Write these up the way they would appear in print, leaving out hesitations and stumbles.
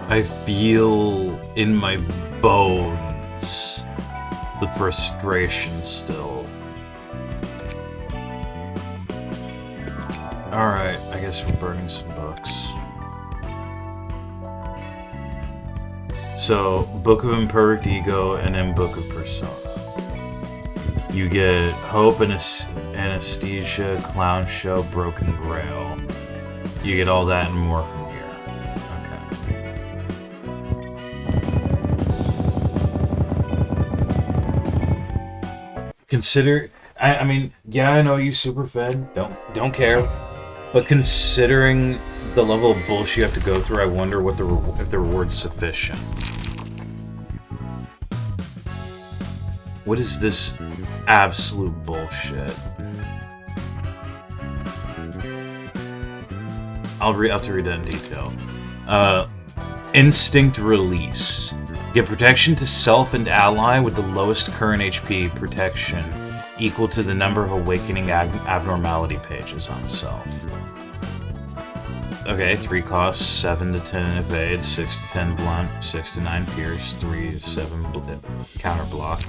I feel in my bones the frustration still. Alright, I guess we're burning some books. So, Book of Imperfect Ego and then Book of Persona. You get Hope, Anesthesia, Clown Show, Broken Grail. You get all that and more from here. Okay. Consider... I mean, yeah, I know you super fed. Don't care. But considering the level of bullshit you have to go through, I wonder what if the reward's sufficient. What is this absolute bullshit? I'll have to read that in detail. Instinct Release. Get protection to self and ally with the lowest current HP protection equal to the number of awakening abnormality pages on self. Okay, 3 costs, 7 to 10 evade, 6 to 10 blunt, 6 to 9 pierce, 3 to 7 counter block.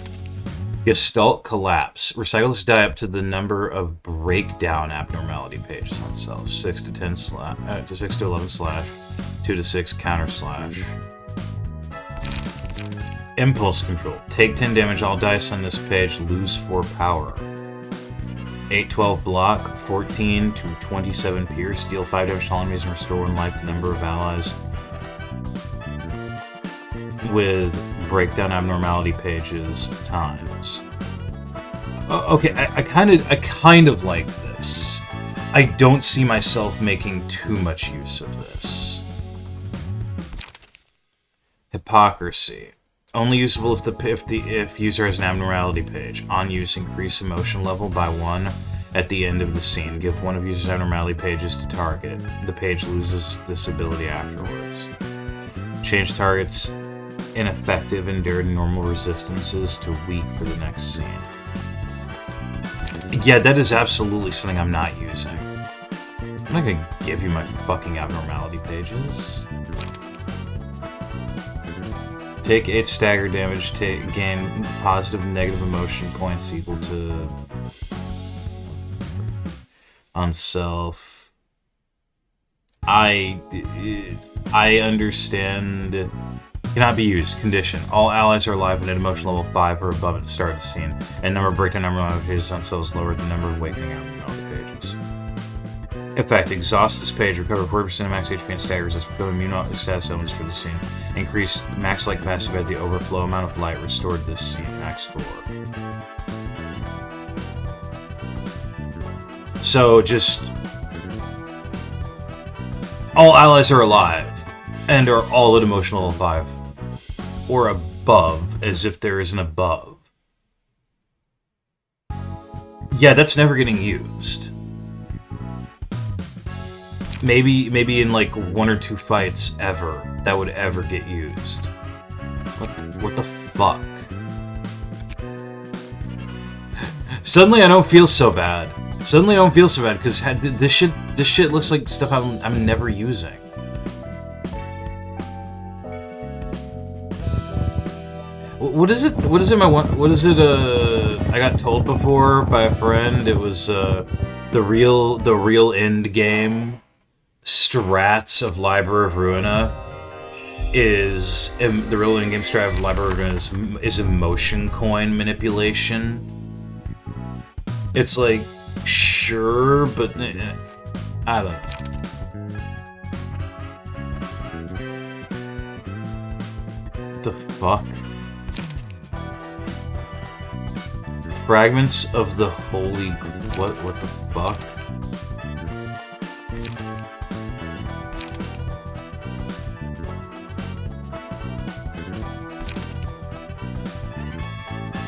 Gestalt Collapse. Recycle this die up to the number of breakdown abnormality pages on self. 6 to 10 slash, to 6 to 11 slash, 2 to 6 counter slash. Impulse Control. Take 10 damage, all dice on this page lose 4 power. 8-12 block, 14 to 27 pierce, deal 5 damage to all enemies and restore 1 life to the number of allies with breakdown abnormality pages times. Okay, I kind of like this. I don't see myself making too much use of this. Hypocrisy. Only usable if user has an abnormality page. On use, increase emotion level by 1 at the end of the scene. Give one of user's abnormality pages to target. The page loses this ability afterwards. Change target's ineffective endured normal resistances to weak for the next scene. Yeah, that is absolutely something I'm not using. I'm not gonna give you my fucking abnormality pages. Take 8 stagger damage, gain positive and negative emotion points equal to... on self. I understand... Cannot be used. Condition. All allies are alive and at emotion level 5 or above at the start of the scene, and number of breakdown abnormality pages on self is lower than the number of awakening abnormality pages. Effect. Exhaust this page. Recover 40% of max HP and stagger resist. Become immune status elements for the scene. Increase max light capacity by the overflow amount of light restored this scene. Max 4. So just... all allies are alive and are all at emotion level 5. Or above, as if there is an above. Yeah, that's never getting used. Maybe in like 1 or 2 fights ever that would ever get used. What the fuck? Suddenly I don't feel so bad. Suddenly I don't feel so bad because this shit looks like stuff I'm never using. What is it? What is it? What is it? I got told before by a friend. It was the real end game strats of Library of Ruina is the real end game strat of Library of Ruina is emotion coin manipulation. It's like sure, but I don't know. What the fuck? Fragments of the Holy... What the fuck?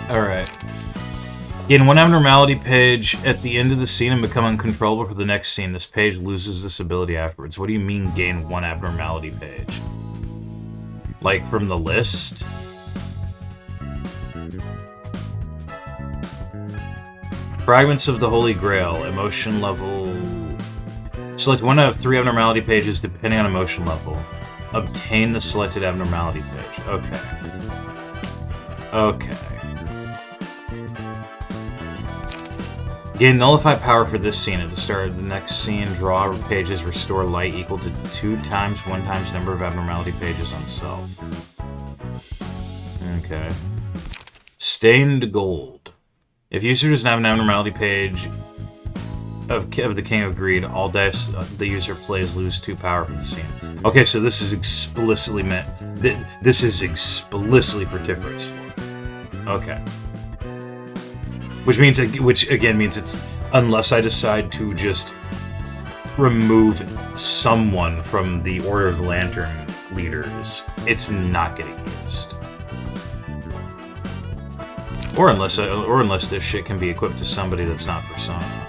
Alright. Gain 1 abnormality page at the end of the scene and become uncontrollable for the next scene. This page loses this ability afterwards. What do you mean gain 1 abnormality page? Like from the list? Fragments of the Holy Grail, emotion level Select one out of 3 abnormality pages depending on emotion level. Obtain the selected abnormality page. Okay. Okay. Gain nullify power for this scene. At the start of the next scene, draw pages, restore light equal to 2 times 1 times number of abnormality pages on self. Okay. Stained gold. If user doesn't have an abnormality page of the King of Greed, all dice the user plays lose 2 power for the scene. Okay, so this is explicitly meant. This is explicitly for Tifrit's for. Okay. Which again means it's unless I decide to just remove someone from the Order of the Lantern leaders, it's not getting used. Or unless this shit can be equipped to somebody that's not Persona.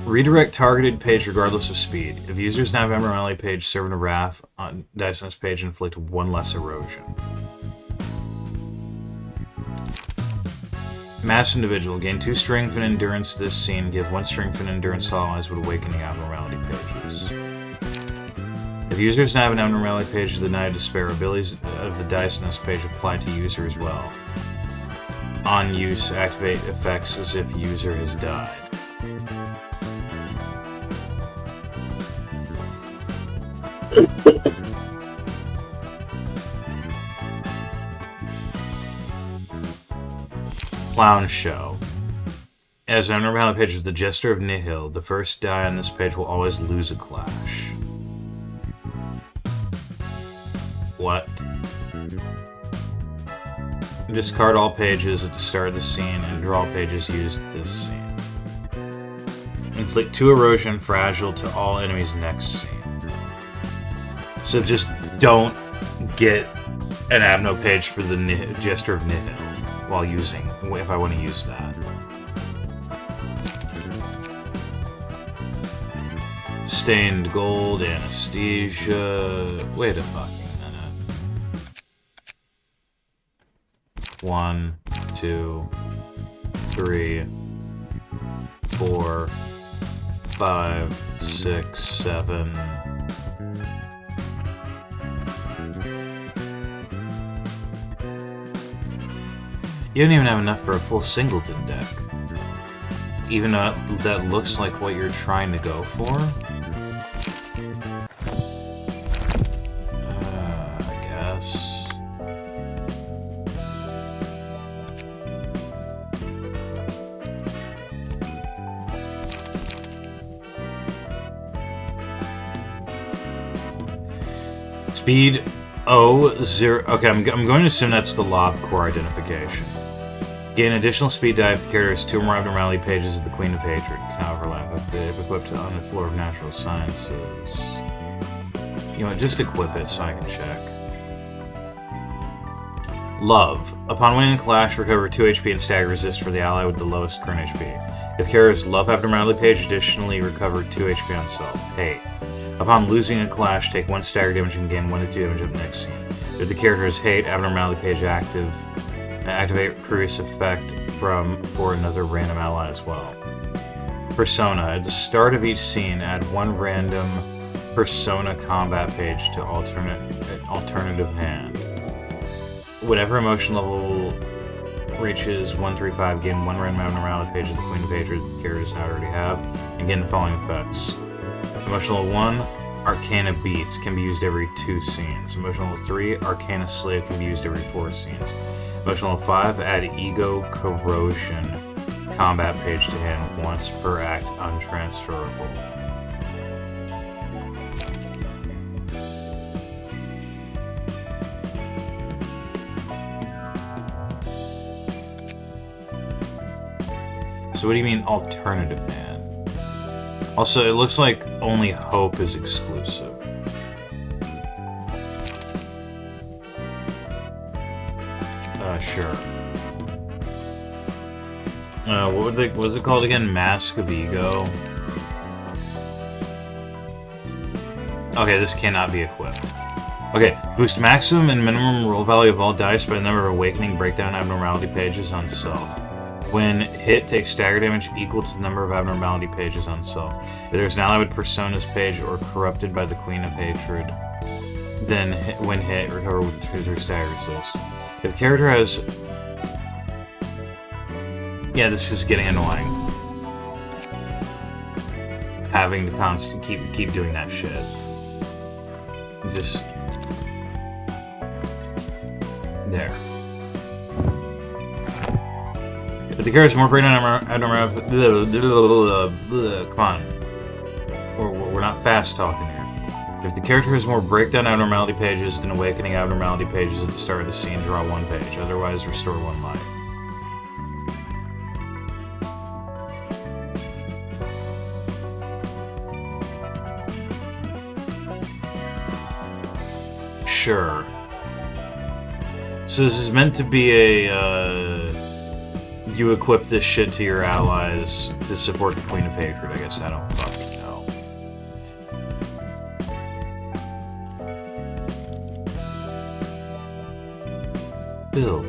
Redirect targeted page regardless of speed. If users now have abnormality page, Servant of Wrath on dice on this page inflict 1 less erosion. Mass Individual. Gain 2 strength and endurance this scene. Give 1 strength and endurance to allies with awakening abnormality pages. If users now have an abnormality page of the Night of Despair, abilities of the dice on this page apply to user as well. On use, activate effects as if user has died. Clown Show. As an abnormality page is the Jester of Nihil, the first die on this page will always lose a clash. What? Discard all pages at the start of the scene and draw pages used this scene. Inflict 2 erosion fragile to all enemies next scene. So just don't get an abno page for the Jester of Nihil while using, if I want to use that. Stained Gold, Anesthesia. Wait a fucking minute. 1, 2, 3, 4, 5, 6, 7. You don't even have enough for a full singleton deck. Even though that looks like what you're trying to go for? I guess. Speed 0. Okay, I'm going to assume that's the Lob Core identification. Gain additional speed die if the character has 2 or more abnormality pages of the Queen of Hatred. Can overlap if equipped on the floor of Natural Sciences. You know what, just equip it so I can check. Love. Upon winning a clash, recover 2 HP and stagger resist for the ally with the lowest current HP. If character's Love abnormality page, additionally recover 2 HP on self. Hate. Upon losing a clash, take 1 stagger damage and gain 1 to 2 damage at the next scene. If the character is Hate abnormality page active, activate previous effect for another random ally as well. Persona. At the start of each scene, add 1 random Persona combat page to alternative hand. Whatever emotion level reaches 135, gain 1 random abnormality page of the Queen of Hatred the character does not already have, and gain the following effects. Emotional 1, Arcana Beats can be used every 2 scenes. Emotional 3, Arcana Slave can be used every 4 scenes. Emotional 5, add Ego Corrosion combat page to hand once per act, untransferable. So what do you mean alternative man? Also, it looks like only Hope is exclusive. Sure. What was it called again? Mask of Ego. Okay, this cannot be equipped. Okay, boost maximum and minimum roll value of all dice by the number of awakening breakdown abnormality pages on self. When hit, takes stagger damage equal to the number of abnormality pages on self. If there's an ally with Persona's page or corrupted by the Queen of Hatred, then when hit, recover with 2 stagger assist. If character has... Yeah, this is getting annoying. Having to keep doing that shit. Just... There. If the character has more breakdown abnormality... Come on. We're not fast talking here. If the character has more breakdown abnormality pages than awakening abnormality pages at the start of the scene, draw 1 page. Otherwise, restore 1 life. Sure. So this is meant to be a, you equip this shit to your allies to support the Queen of Hatred. I guess I don't fucking know. Fill.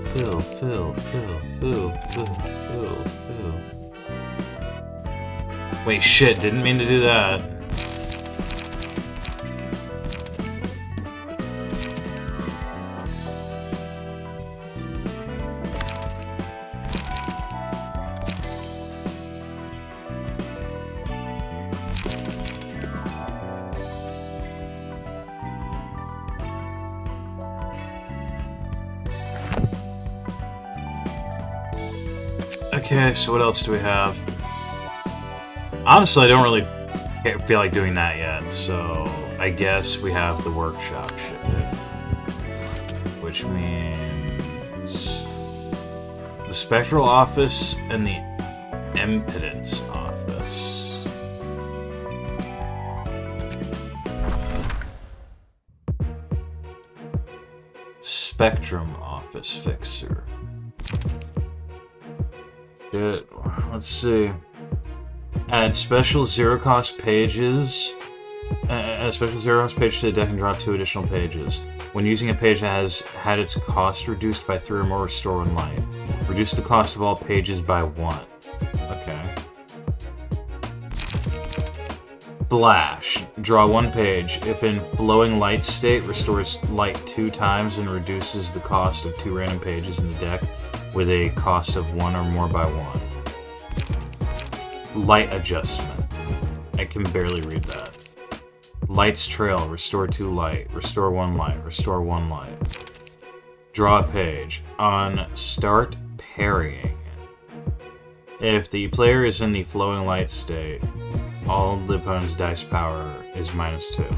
Wait, shit, didn't mean to do that. Okay, so what else do we have? Honestly, I don't really feel like doing that yet, so I guess we have the workshop shit. Which means... the Spectral Office and the Impotence Office. Spectrum Office Fixer. Good. Let's see. Add special zero-cost pages. Add a special zero-cost page to the deck and draw 2 additional pages. When using a page that has had its cost reduced by 3 or more, restore 1 life. Reduce the cost of all pages by 1. Okay. Flash. Draw 1 page. If in flowing light state, restores light 2 times and reduces the cost of 2 random pages in the deck with a cost of 1 or more by 1. Light adjustment. I can barely read that. Light's trail. Restore 2 light. Restore 1 light. Restore 1 light. Draw a page. On start parrying. If the player is in the flowing light state, all the opponent's dice power is -2.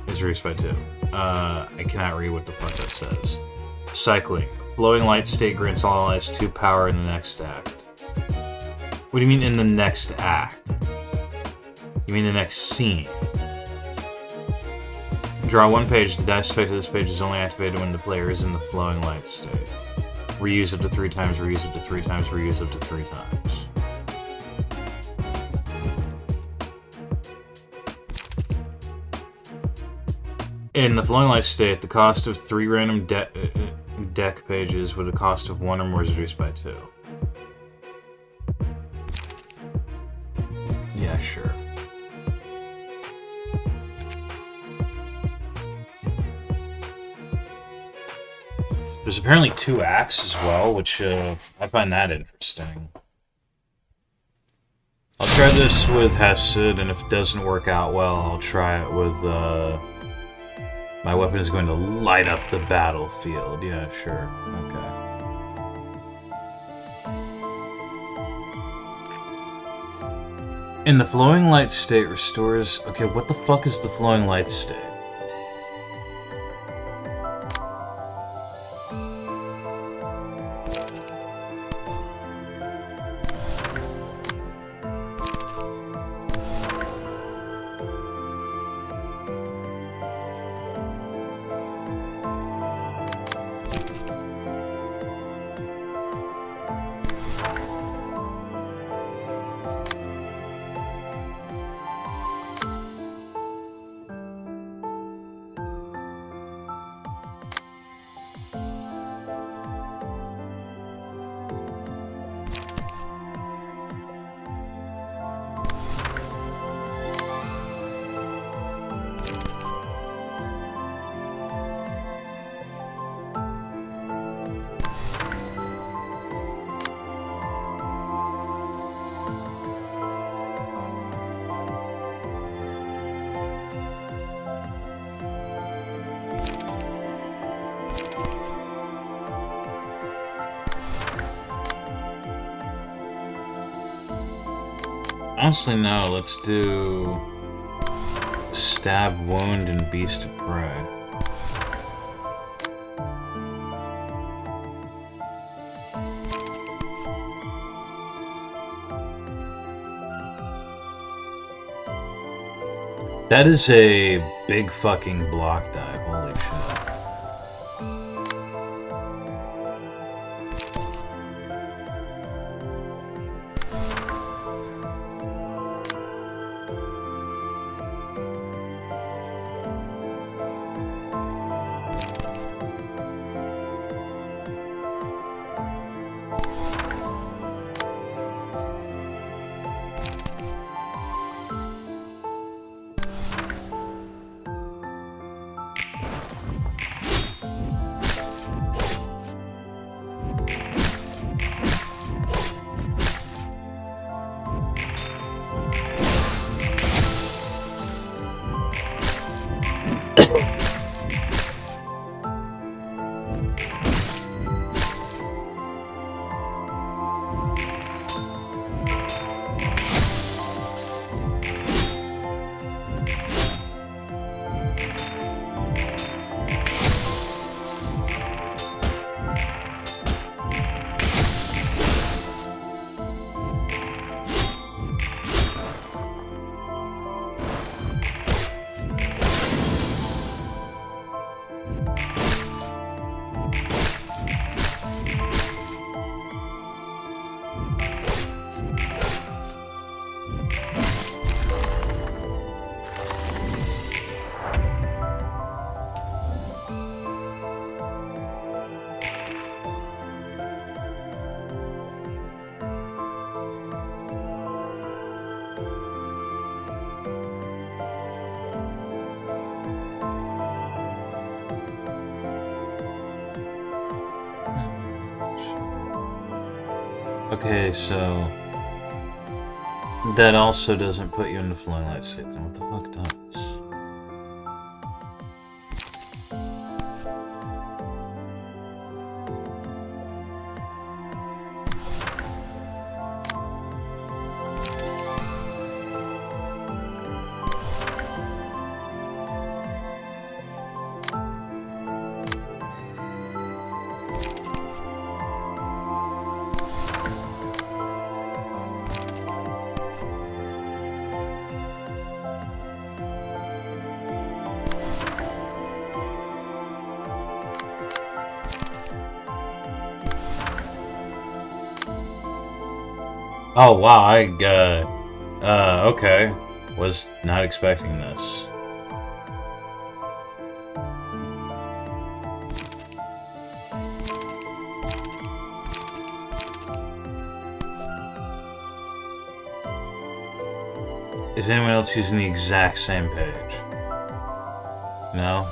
Is reduced by 2. I cannot read what the fuck that says. Cycling. Flowing light state grants all allies 2 power in the next act. What do you mean in the next act? You mean the next scene? Draw 1 page. The dice effect of this page is only activated when the player is in the flowing light state. Reuse up to 3 times, reuse up to 3 times, reuse up to 3 times. In the flowing light state, the cost of 3 random deck pages with a cost of 1 or more is reduced by 2. Yeah, sure. There's apparently 2 acts as well, which I find that interesting. I'll try this with Hasid, and if it doesn't work out well, I'll try it with my weapon is going to light up the battlefield. Yeah, sure. Okay. In the flowing light state restores... Okay, what the fuck is the flowing light state? Honestly, no. Let's do stab, wound, and beast of prey. That is a big fucking block dive. Holy shit. Okay, so that also doesn't put you into flying light state. Then what the fuck does? Oh wow, okay. Was not expecting this. Is anyone else using the exact same page? No?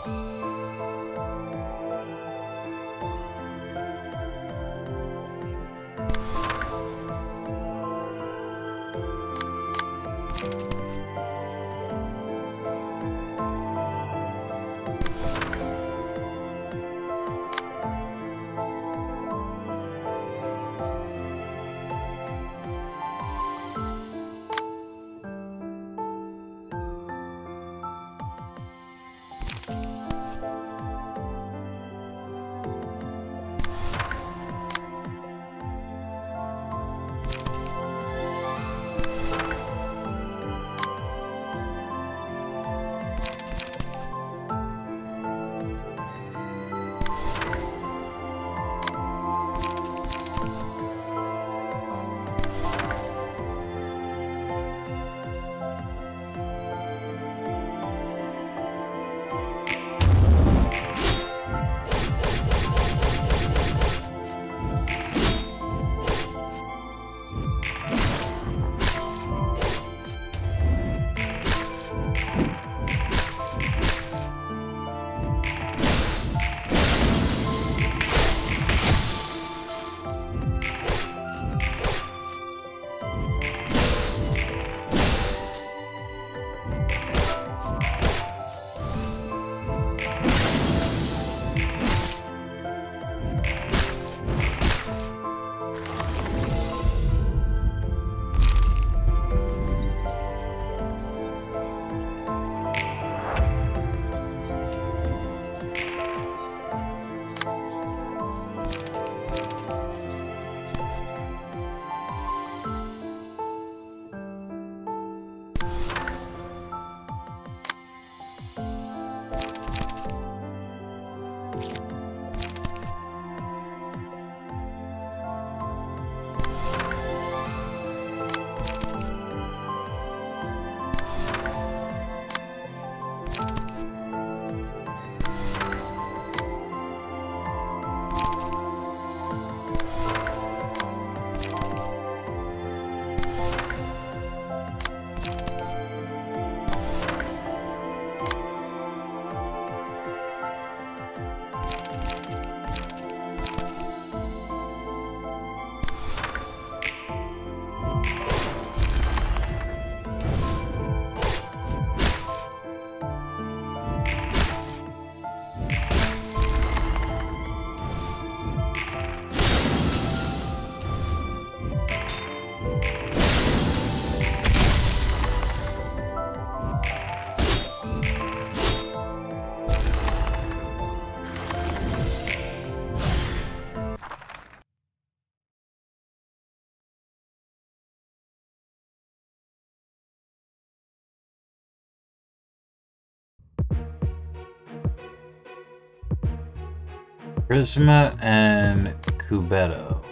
Prisma and Cubetto.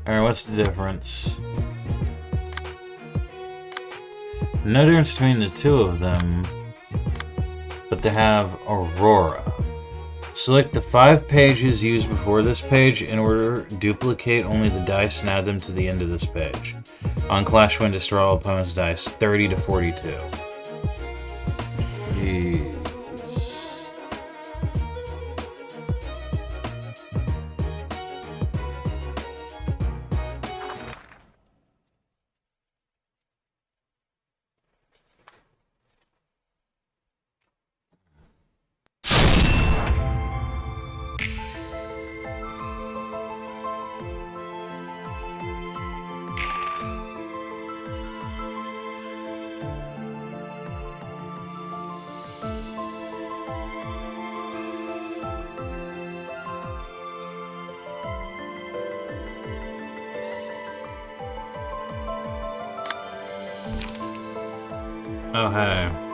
Alright, what's the difference? No difference between the two of them, but they have Aurora. Select the 5 pages used before this page. In order, duplicate only the dice and add them to the end of this page. On Clash, win, destroy all opponent's dice, 30 to 42. Jeez. Oh, hey.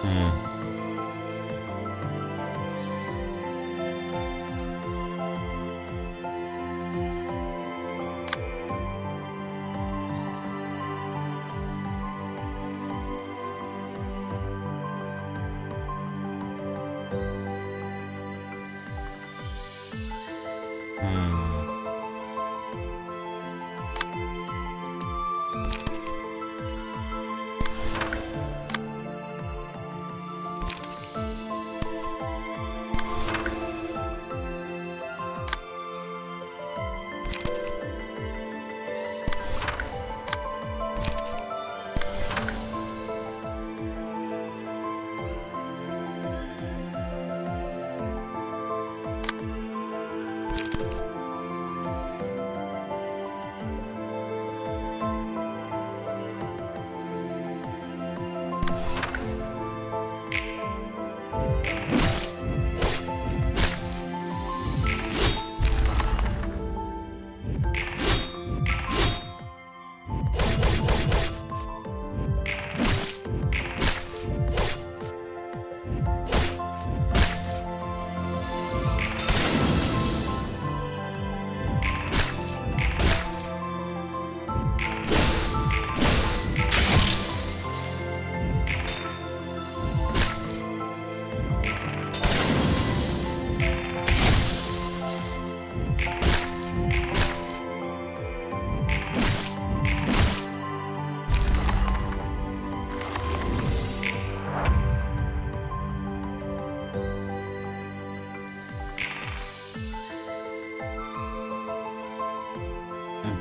Hmm.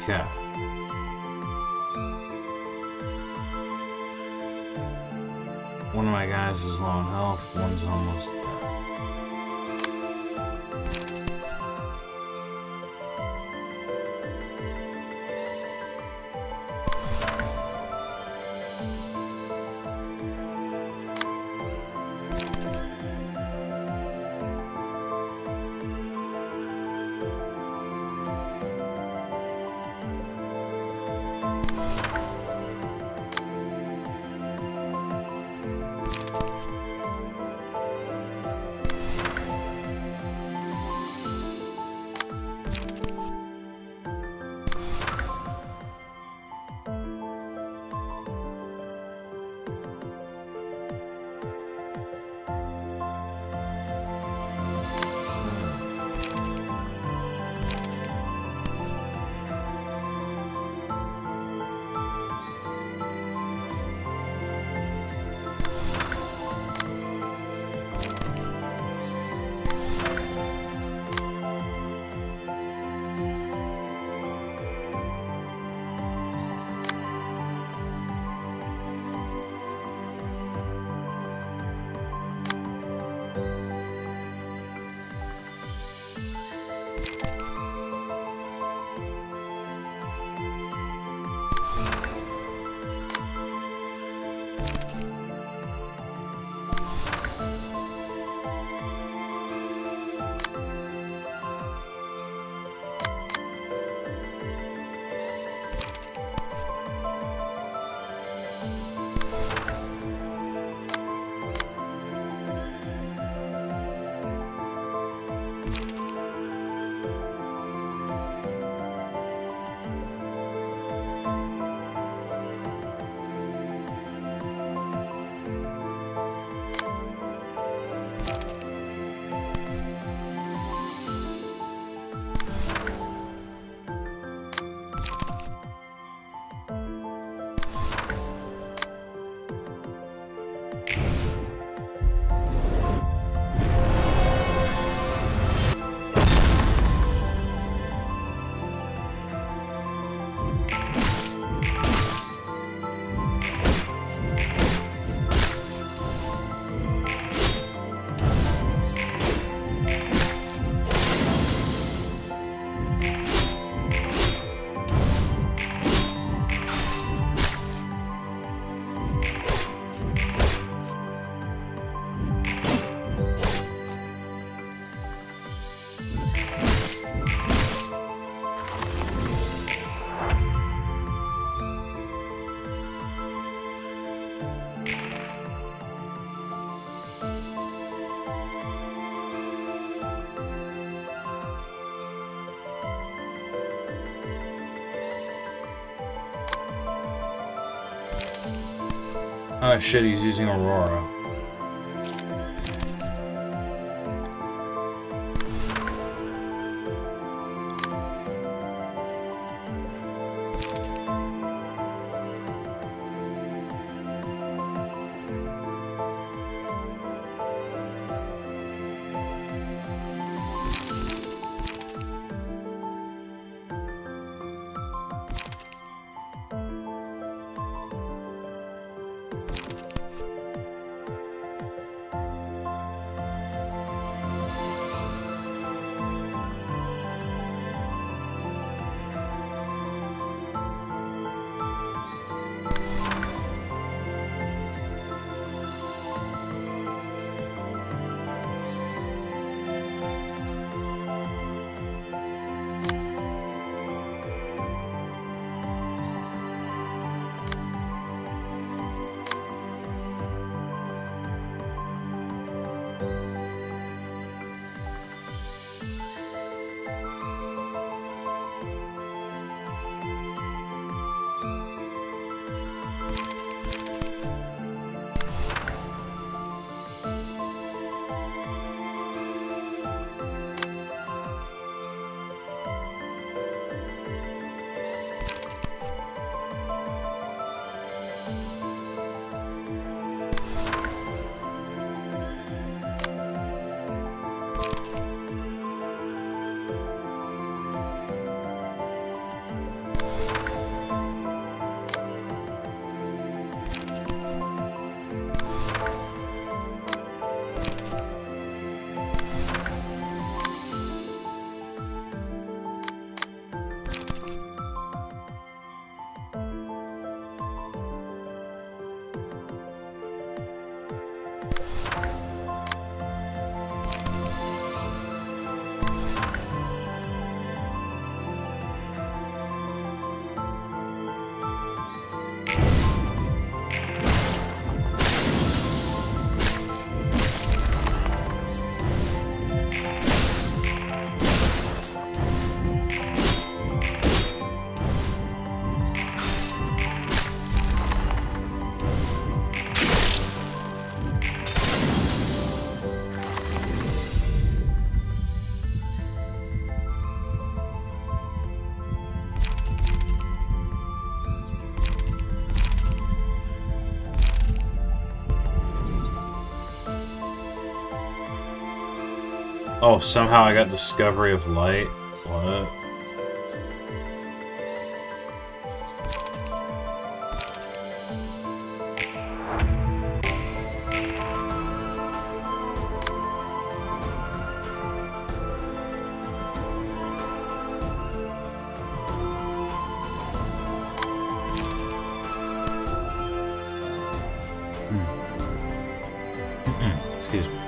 Okay. One of my guys is low on health, one's almost dead. Oh shit, he's using Aurora. Oh, somehow I got Discovery of Light? What? Excuse me.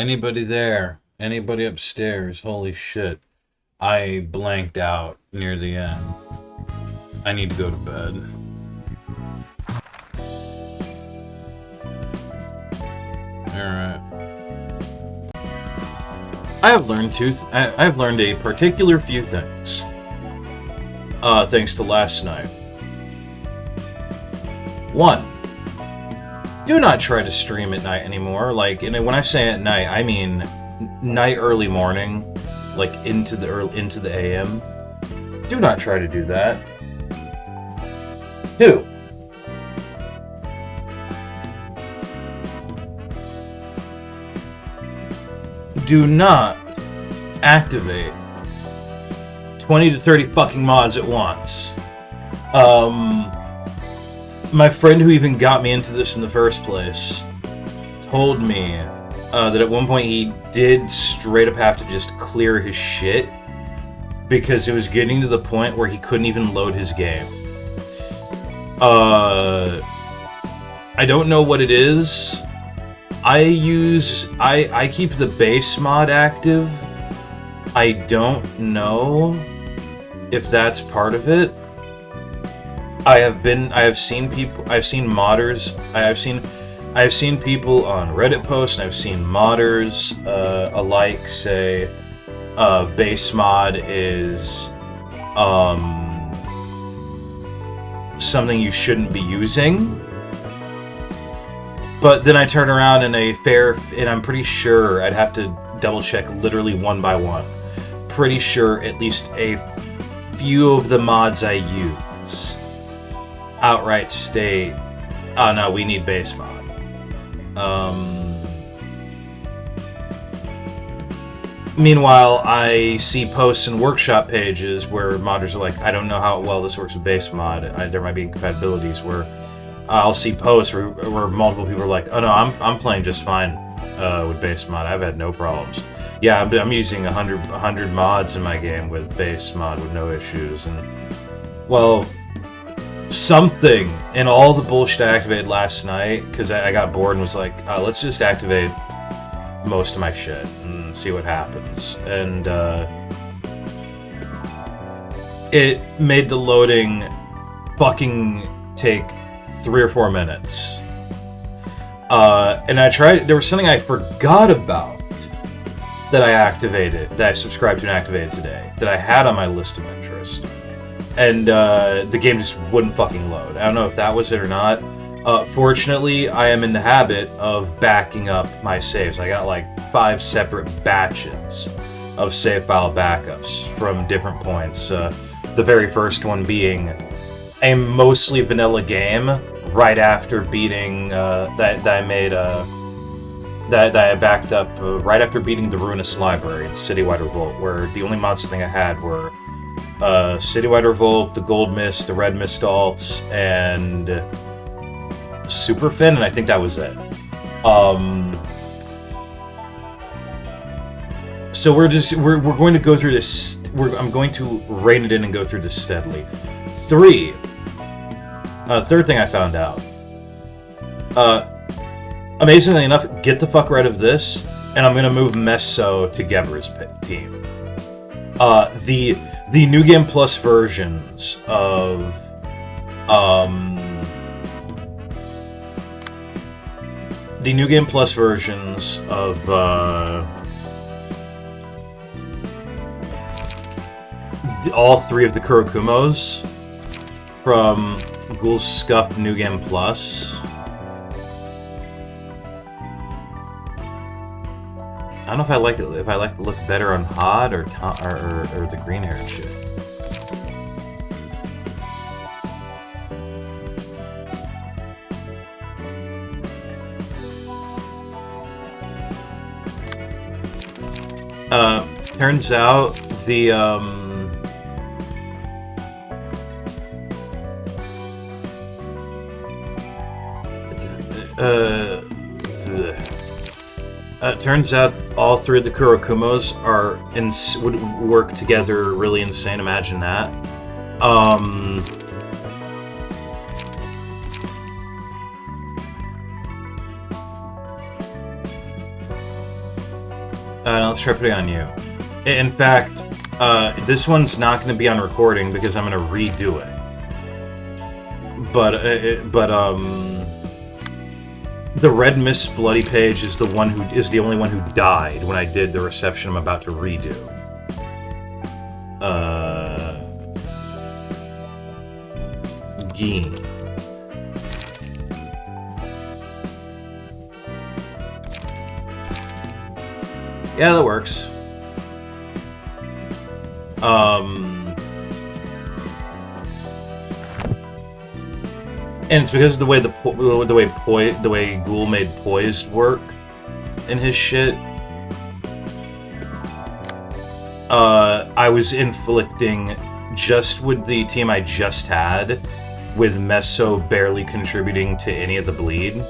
Anybody there? Anybody upstairs? Holy shit. I blanked out near the end. I need to go to bed. Alright. I've learned a particular few things. Thanks to last night. 1. Do not try to stream at night anymore. Like, and when I say at night, I mean night, early morning, like into the AM. Do not try to do that. 2. Do not activate 20 to 30 fucking mods at once. My friend who even got me into this in the first place told me that at one point he did straight up have to just clear his shit because it was getting to the point where he couldn't even load his game. I don't know what it is. I keep the base mod active. I don't know if that's part of it. I have seen modders, I have seen people on Reddit posts, and I've seen modders alike say base mod is something you shouldn't be using. But then I turn around and I'm pretty sure I'd have to double check literally one by one. Pretty sure at least a few of the mods I use outright state, oh no, we need base mod. Meanwhile, I see posts and workshop pages where modders are like, I don't know how well this works with base mod. There might be incompatibilities where I'll see posts where multiple people are like, oh no, I'm playing just fine with base mod. I've had no problems. Yeah, I'm using 100 mods in my game with base mod with no issues. And well, something in all the bullshit I activated last night, because I got bored and was like, let's just activate most of my shit and see what happens. And it made the loading fucking take 3 or 4 minutes. And I tried, there was something I forgot about that I activated, that I subscribed to and activated today, that I had on my list of interest. And the game just wouldn't fucking load. I don't know if that was it or not. Fortunately, I am in the habit of backing up my saves. I got like 5 separate batches of save file backups from different points. The very first one being a mostly vanilla game right after beating that I backed up right after beating the Ruina library in Citywide Revolt, where the only mods thing I had were Citywide Revolt, the Gold Mist, the Red Mist alts, and Superfin, and I think that was it. So we're going to go through this. I'm going to rein it in and go through this steadily. 3. Third thing I found out. Amazingly enough, get the fuck rid of this, and I'm gonna move Meso to Gebra's team. The New Game Plus versions of all 3 of the Kurokumos from Ghoul's Scuffed New Game Plus. I don't know if I like it. If I like to look better on Hod or the green haired shit. Turns out the turns out all 3 of the Kurokumos would work together really insane. Imagine that. let's try putting on you. In fact, this one's not going to be on recording because I'm going to redo it. But the Red Mist Bloody page is the only one who died when I did the reception I'm about to redo. Geen. Yeah, that works. And it's because of the way the way Ghoul made poised work in his shit. I was inflicting just with the team I just had, with Meso barely contributing to any of the bleed.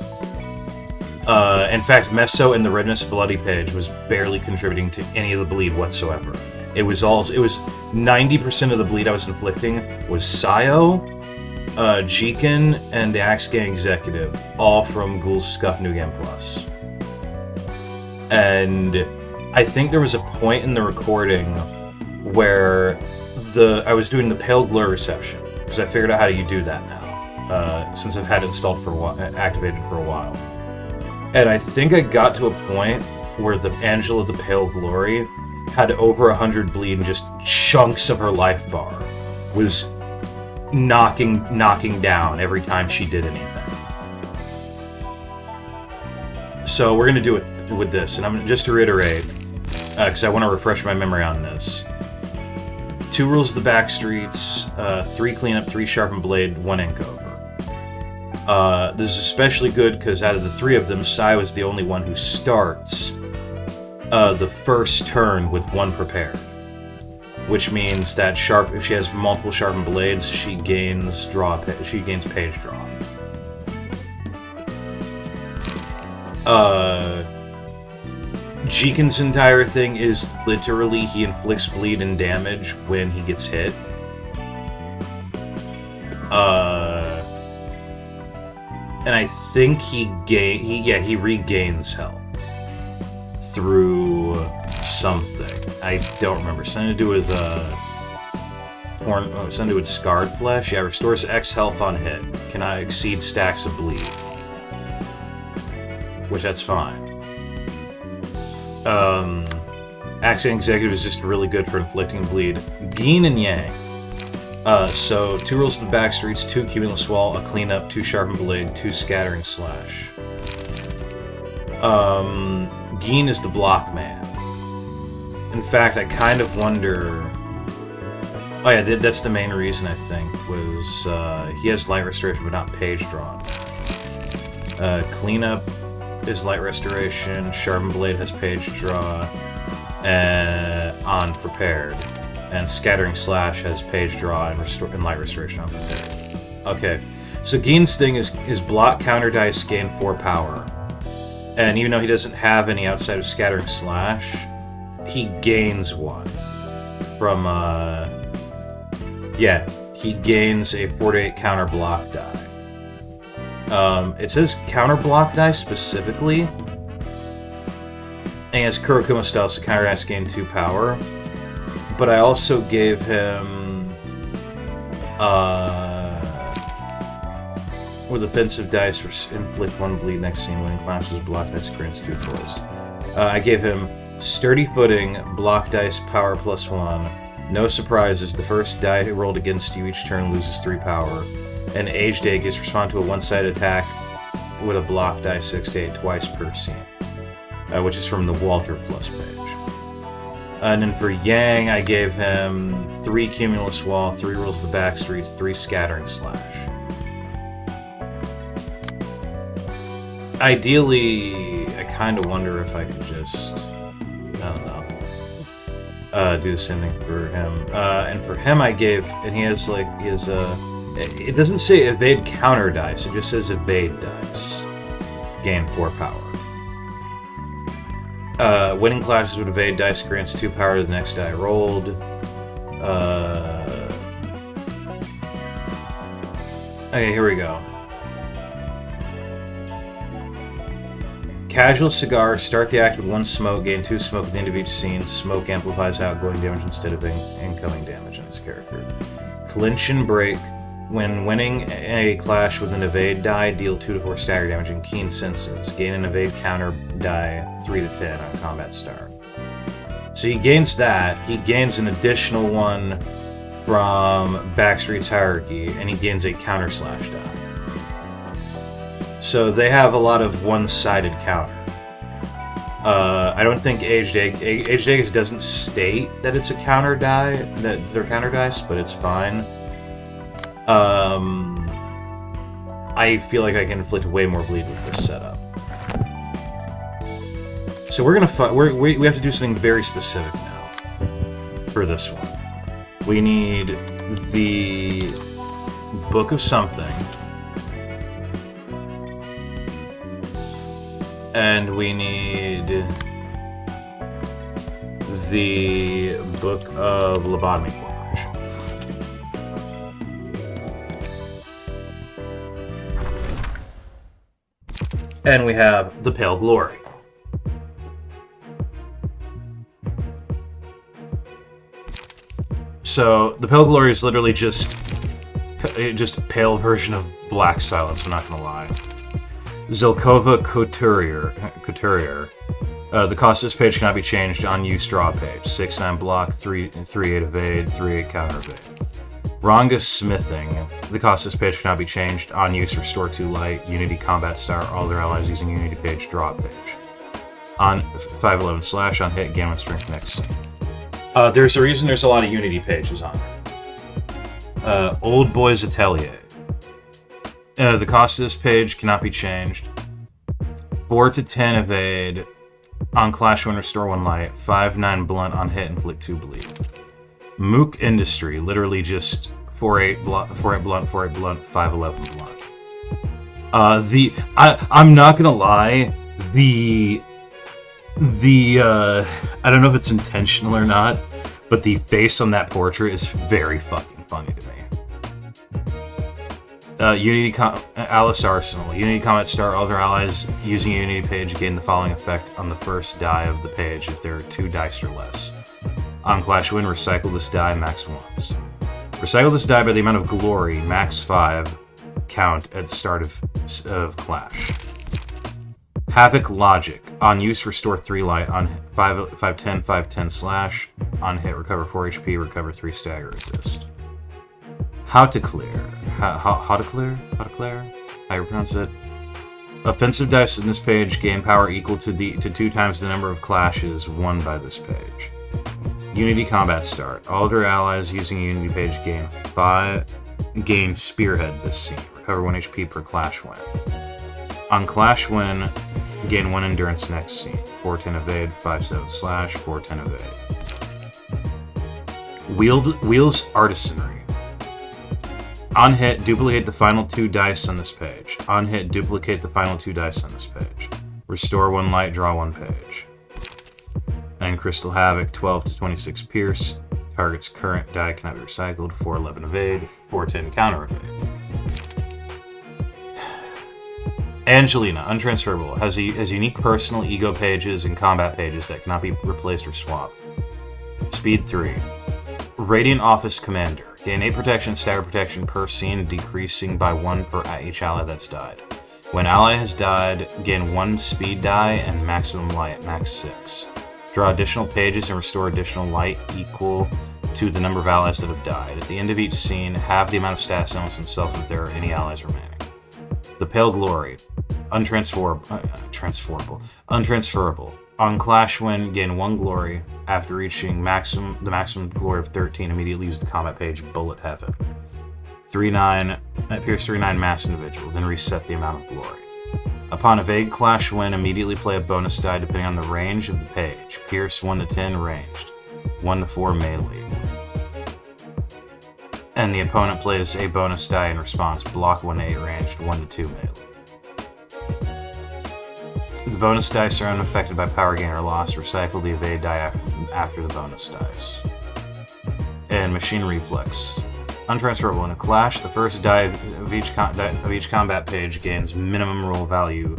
In fact, Meso in the Red Mist Bloody page was barely contributing to any of the bleed whatsoever. It was 90% of the bleed I was inflicting was Sayo, Jeekin, and the Axe Gang Executive, all from Ghoul's Scuff New Game Plus. And I think there was a point in the recording where I was doing the Pale Glare reception, because I figured out how you do that now, since I've had it installed activated for a while. And I think I got to a point where the Angel of the Pale Glory had over 100 bleed and just chunks of her life bar was knocking down every time she did anything. So we're gonna do it with this, and I'm just to reiterate, because I want to refresh my memory on this. 2 rules of the Backstreets, 3 cleanup, 3 sharpened blade, 1 ink over. This is especially good because out of the 3 of them, Sai was the only one who starts the first turn with 1 prepared. Which means that if she has multiple sharpened blades, she gains page draw. Jeekin's entire thing is literally he inflicts bleed and damage when he gets hit. And I think he regains health through something. I don't remember. Something to do with something to do with scarred flesh. Yeah, restores X health on hit. Cannot exceed stacks of bleed. Which that's fine. Axe Executive is just really good for inflicting bleed. Geen and Yang. So 2 rules of the Backstreets, 2 Cumulus Wall, a cleanup, 2 sharpened blade, 2 scattering slash. Geen is the block man. In fact, I kind of wonder... Oh yeah, that's the main reason, I think, was he has light restoration but not page drawn. Cleanup is light restoration, sharpened blade has page draw on prepared, and scattering slash has page draw and light restoration on prepared. Okay, so Geen's thing is block counter dice gain 4 power, and even though he doesn't have any outside of scattering slash, he gains 1 from he gains a 4-8 counter block die. It says counter block die specifically, and it's Kurokuma style, so counter dice gain 2 power. But I also gave him with offensive dice inflict 1 bleed next scene when clashes block dice grants 2 poised. I gave him sturdy footing, block dice power +1. No surprises, the first die rolled against you each turn loses 3 power. And Aged Aegis respond to a one-sided attack with a block die 6-8 twice per scene, which is from the Walter Plus page. And then for Yang, I gave him 3 Cumulus Wall, 3 Rules of the Backstreets, 3 Scattering Slash. Ideally, I kind of wonder if I could just, I don't know, do the same thing for him. And for him, I gave, and he has it doesn't say evade counter dice, it just says evade dice. Gain 4 power. Winning clashes with evade dice grants 2 power to the next die rolled. Okay, here we go. Casual cigar, start the act with 1 smoke, gain 2 smoke at the end of each scene. Smoke amplifies outgoing damage instead of incoming damage on this character. Clinch and break. When winning a clash with an evade die, deal 2 to 4 stagger damage in keen senses. Gain an evade counter die 3 to 10 on combat start. So he gains that. He gains an additional one from Backstreet's Hierarchy, and he gains a counter slash die. So they have a lot of one-sided counter. I don't think Aged Aegis doesn't state that it's a counter die, that they're counter dice, but it's fine. I feel like I can inflict way more bleed with this setup. So we're gonna we have to do something very specific now for this one. We need the Book of Something, and we need the Book of Lobotomy Corporation. And we have the Pale Glory. So the Pale Glory is literally just a pale version of Black Silence, I'm not gonna lie. Zelkova Couturier. The cost of this page cannot be changed on use draw page. 6-9 block, 3-8 evade, 3-8 counter evade. Ronga Smithing. The cost of this page cannot be changed on use restore 2 light, Unity Combat Star, all their allies using Unity page draw page. On 511 slash, on hit, gain 1 strength next scene. There's a reason there's a lot of Unity pages on there. Old Boys Atelier. The cost of this page cannot be changed. 4 to 10 evade. On clash when restore 1 light. 5-9 blunt on hit, inflict 2 bleed. Mook Industry, literally just 4-8 blunt, 4-8 blunt, 5-11 blunt. I'm not gonna lie, I don't know if it's intentional or not, but the face on that portrait is very fucking funny to me. Alice Arsenal. Unity Combat Star, all their allies using a Unity page gain the following effect on the first die of the page if there are 2 dice or less. On Clash Win, recycle this die max once. Recycle this die by the amount of glory, max 5, count at the start of Clash. Havoc Logic. On use, restore 3 light. On 510, 510 slash. On hit, recover 4 HP, recover 3 stagger resist. How to clear. How to clear? How you pronounce it? Offensive dice in this page gain power equal to 2 times the number of clashes won by this page. Unity Combat Start. All of their allies using a Unity page gain Spearhead this scene. Recover 1 HP per clash win. On Clash Win, gain 1 endurance next scene. 410 evade, 5-7 slash, 410 evade. Wheels Artisanry. On hit, duplicate the final 2 dice on this page. On hit, duplicate the final 2 dice on this page. Restore 1 light, draw 1 page. And Crystal Havoc, 12 to 26 pierce. Target's current die cannot be recycled. 411 evade, 410 counter evade. Angelina, untransferable, has unique personal ego pages and combat pages that cannot be replaced or swapped. Speed 3. Radiant Office Commander. Gain 8 protection, stagger protection per scene, decreasing by 1 per each ally that's died. When ally has died, gain 1 speed die and maximum light, max 6. Draw additional pages and restore additional light equal to the number of allies that have died. At the end of each scene, have the amount of stats elements in self if there are any allies remaining. The Pale Glory. Untransferable. On Clash Win, gain 1 glory. After reaching the maximum glory of 13, immediately use the combat page Bullet Heaven. 3-9, pierce 3-9 mass individual, then reset the amount of glory. Upon evade Clash Win, immediately play a bonus die depending on the range of the page. Pierce 1 to 10 ranged, 1 to 4 melee. And the opponent plays a bonus die in response. Block 1 to 8 ranged, 1 to 2 melee. The bonus dice are unaffected by power gain or loss. Recycle the evade die after the bonus dice. And Machine Reflex. Untransferable. In a clash, the first die of each combat page gains minimum roll value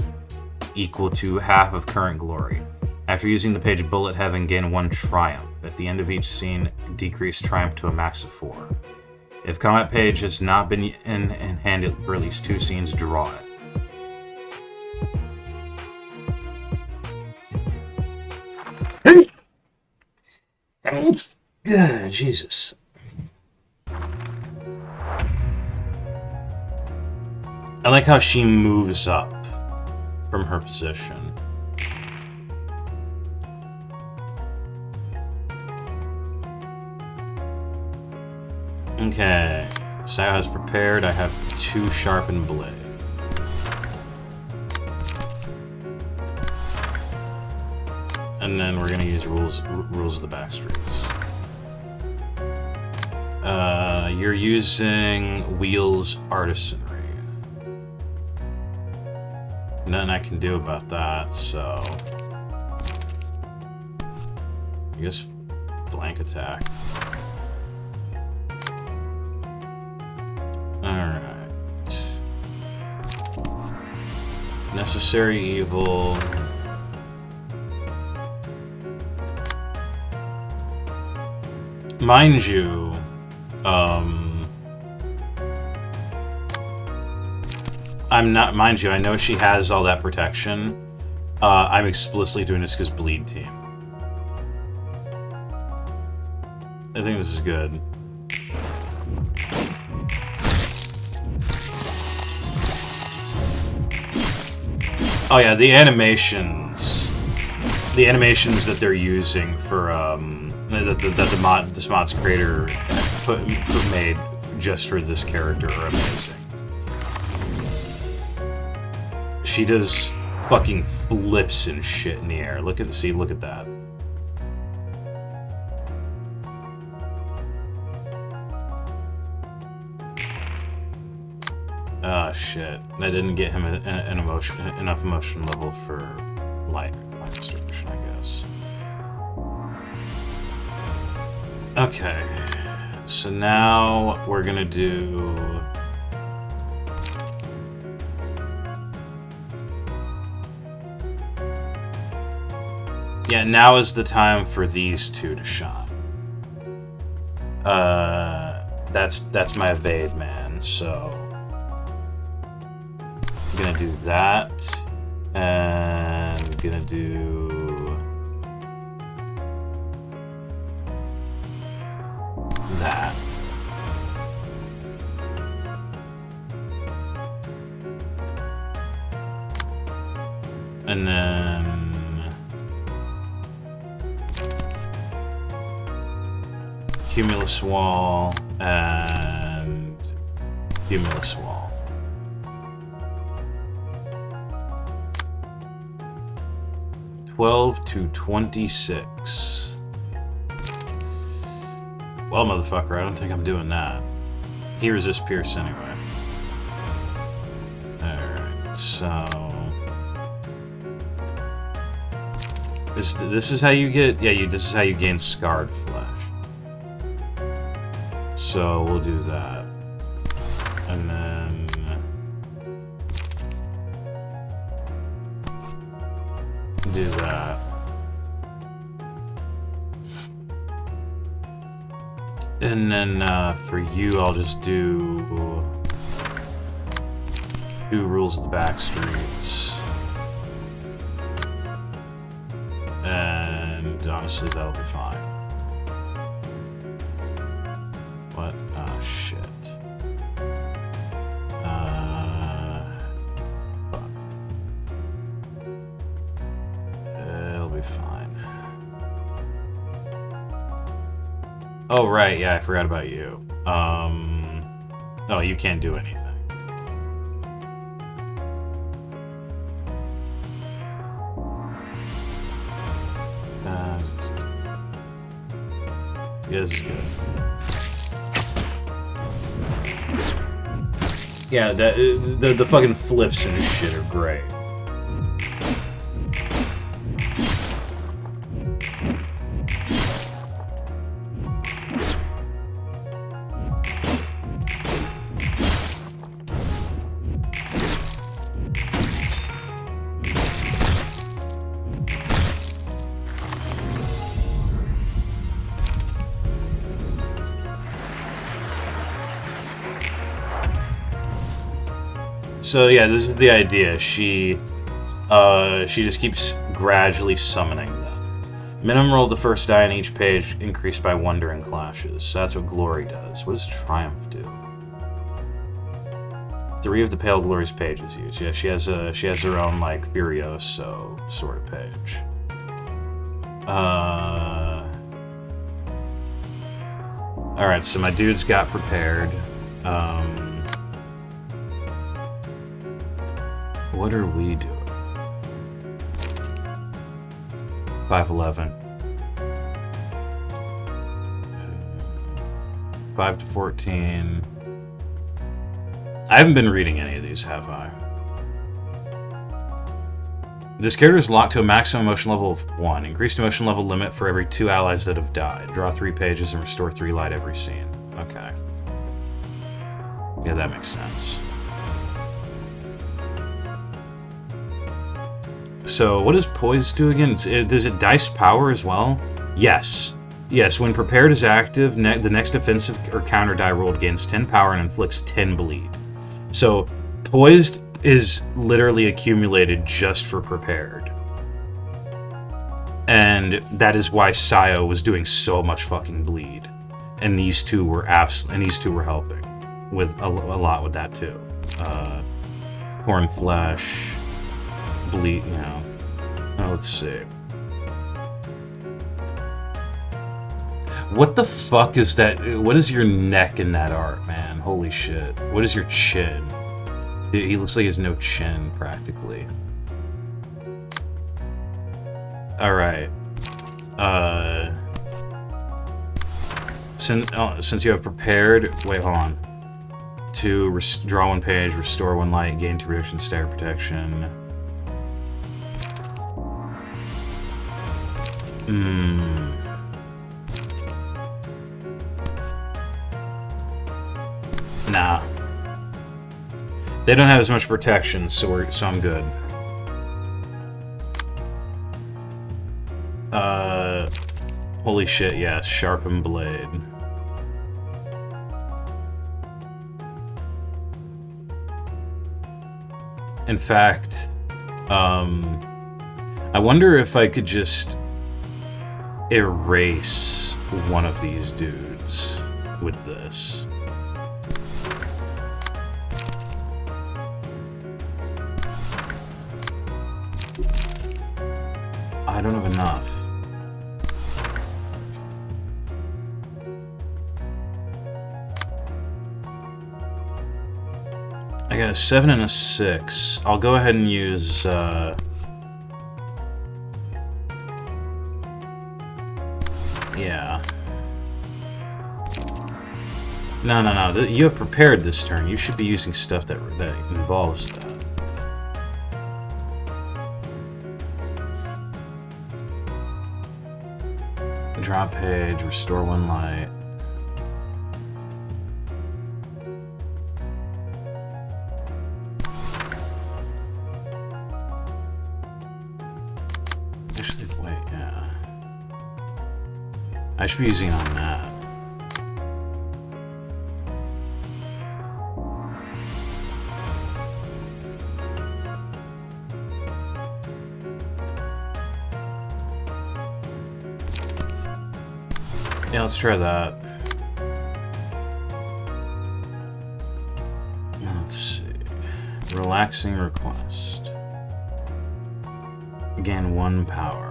equal to half of current glory. After using the page bullet, having gained 1 triumph. At the end of each scene, decrease triumph to a max of 4. If combat page has not been in hand for at least 2 scenes, draw it. Jesus. I like how she moves up from her position. Okay, Sayo has prepared. I have 2 sharpened blade. And then we're gonna use rules of the backstreets. You're using Wheels Artisanry. Nothing I can do about that, so I guess blank attack. Alright. Necessary evil. Mind you, I know she has all that protection. I'm explicitly doing this because bleed team. I think this is good. Oh yeah, the animations that they're using for that this mod's creator made just for this character are amazing. She does fucking flips and shit in the air. Look at that. Oh shit! I didn't get him enough emotion level for light restoration, I guess. Okay, so now we're gonna do. Yeah, now is the time for these 2 to shine. That's my evade man, so I'm gonna do that, and I'm gonna do that. And then Cumulus Wall and Cumulus Wall. to 26. Well, motherfucker, I don't think I'm doing that. He resists Pierce anyway. Alright, so... This is how you get... Yeah, this is how you gain Scarred Flesh. So, we'll do that. And then... do that. And then for you, I'll just do 2 rules of the backstreets. And honestly, that'll be fine. What? Oh, shit. Fine. Oh, right, yeah, I forgot about you. No, you can't do anything. Yeah, this is good. Yeah, the fucking flips and shit are great. So yeah, this is the idea. She just keeps gradually summoning them. Minimum roll of the first die on each page increased by 1 during clashes. So that's what Glory does. What does Triumph do? 3 of the Pale Glory's pages used. Yeah, she has her own like Furioso sort of page. Alright, so my dudes got prepared. What are we doing? 5-11. 5 to 14. I haven't been reading any of these, have I? This character is locked to a maximum emotion level of 1. Increased emotion level limit for every 2 allies that have died. Draw 3 pages and restore 3 light every scene. Okay. Yeah, that makes sense. So, what does Poise do again? Does it dice power as well? Yes. Yes, when prepared is active, the next offensive or counter die rolled gains 10 power and inflicts 10 bleed. So, Poised is literally accumulated just for prepared. And that is why Sayo was doing so much fucking bleed. And these two were helping with a lot with that too. Horn flesh, bleed, you know. Let's see. What the fuck is that? What is your neck in that art, man? Holy shit. What is your chin? Dude, he looks like he has no chin, practically. Alright. Since you have prepared... Wait, hold on. To draw 1 page, restore 1 light, gain 2 reduction, stagger protection. Nah. They don't have as much protection, so I'm good. Holy shit, yeah, sharpened blade. In fact, I wonder if I could just erase one of these dudes with this. I don't have enough. I got a 7 and a 6. I'll go ahead and use, yeah. No. You have prepared this turn. You should be using stuff that involves that. Drop page, restore 1 light. Actually, wait, yeah. I should be using it on that. Yeah, let's try that. Let's see. Relaxing request. Gain 1 power.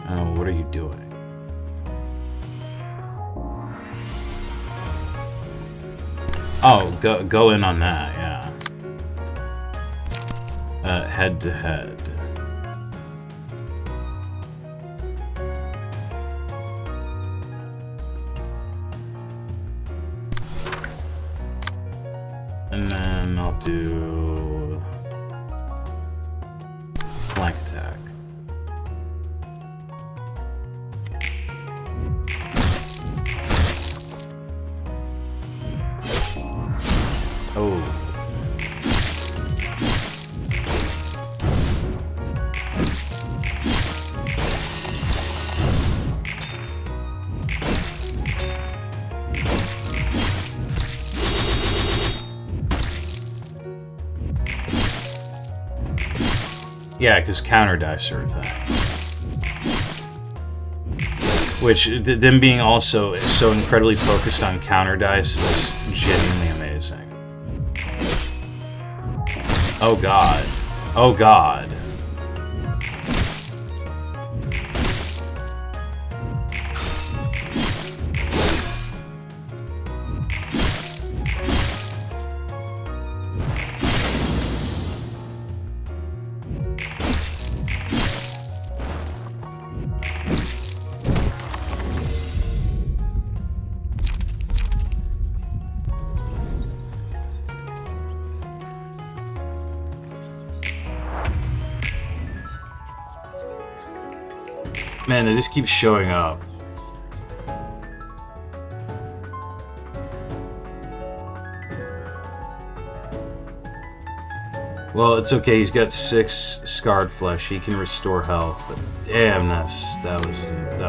Oh, what are you doing? Oh, go in on that, yeah. Head to head. And then I'll do flank attack. Oh. Yeah, because counter dice are a thing. Which, them being also so incredibly focused on counter dice is genuinely amazing. Oh god. Oh god. Man, it just keeps showing up. Well, it's okay. He's got 6 scarred flesh. He can restore health. But damn, that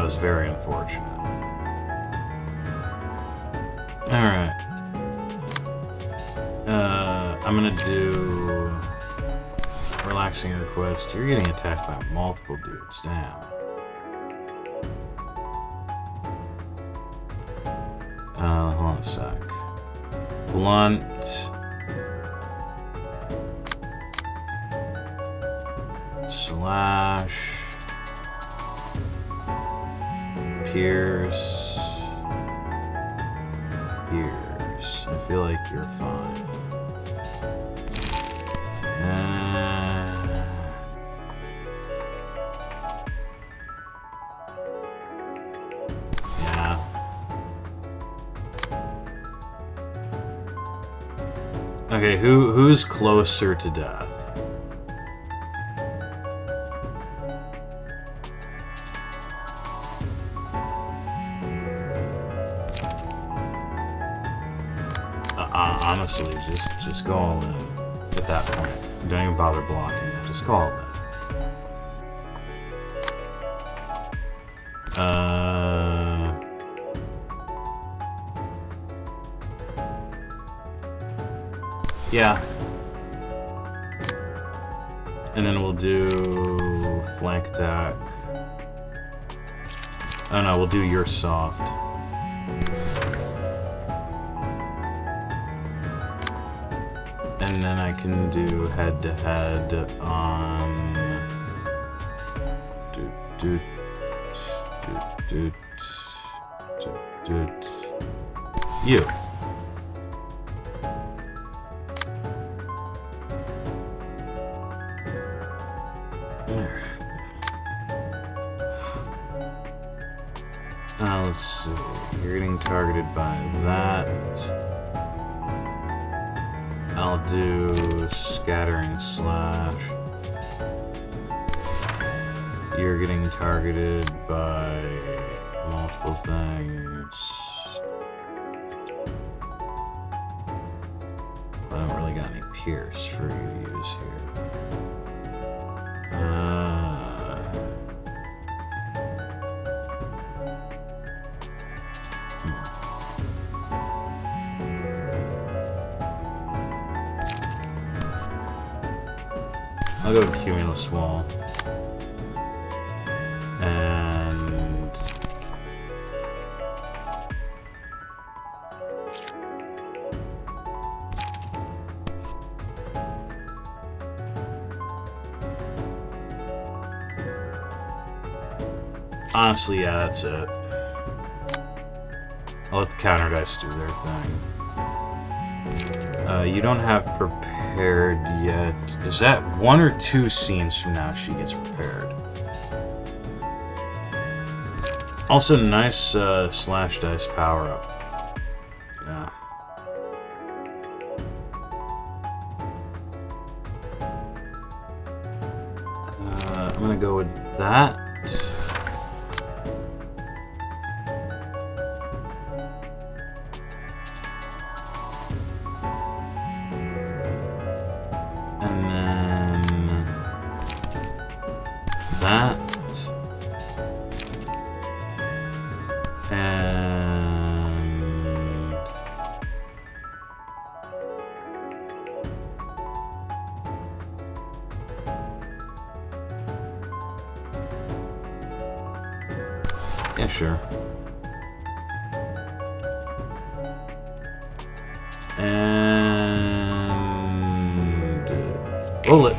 was very unfortunate. All right. I'm gonna do relaxing request. You're getting attacked by multiple dudes. Damn. Hold on a sec. Blunt. Slash. Pierce. Pierce. I feel like you're fine. Yeah. Okay, who's closer to death? Honestly, just go all in at that point. Don't even bother blocking. Just go all in. Yeah. And then we'll do flank attack. Oh no, we'll do your soft. And then I can do head-to-head on... You. Let's see. You're getting targeted by that. I'll do scattering slash. You're getting targeted by multiple things. I don't really got any pierce for you to use here. I'll go with Cumulus Wall. And... honestly, yeah, that's it. I'll let the counter dice do their thing. You don't have prepared yet. Is that 1 or 2 scenes from now she gets prepared? Also, nice slash dice power up. Yeah. I'm gonna go with that. That. And... Yeah, sure. And roll it.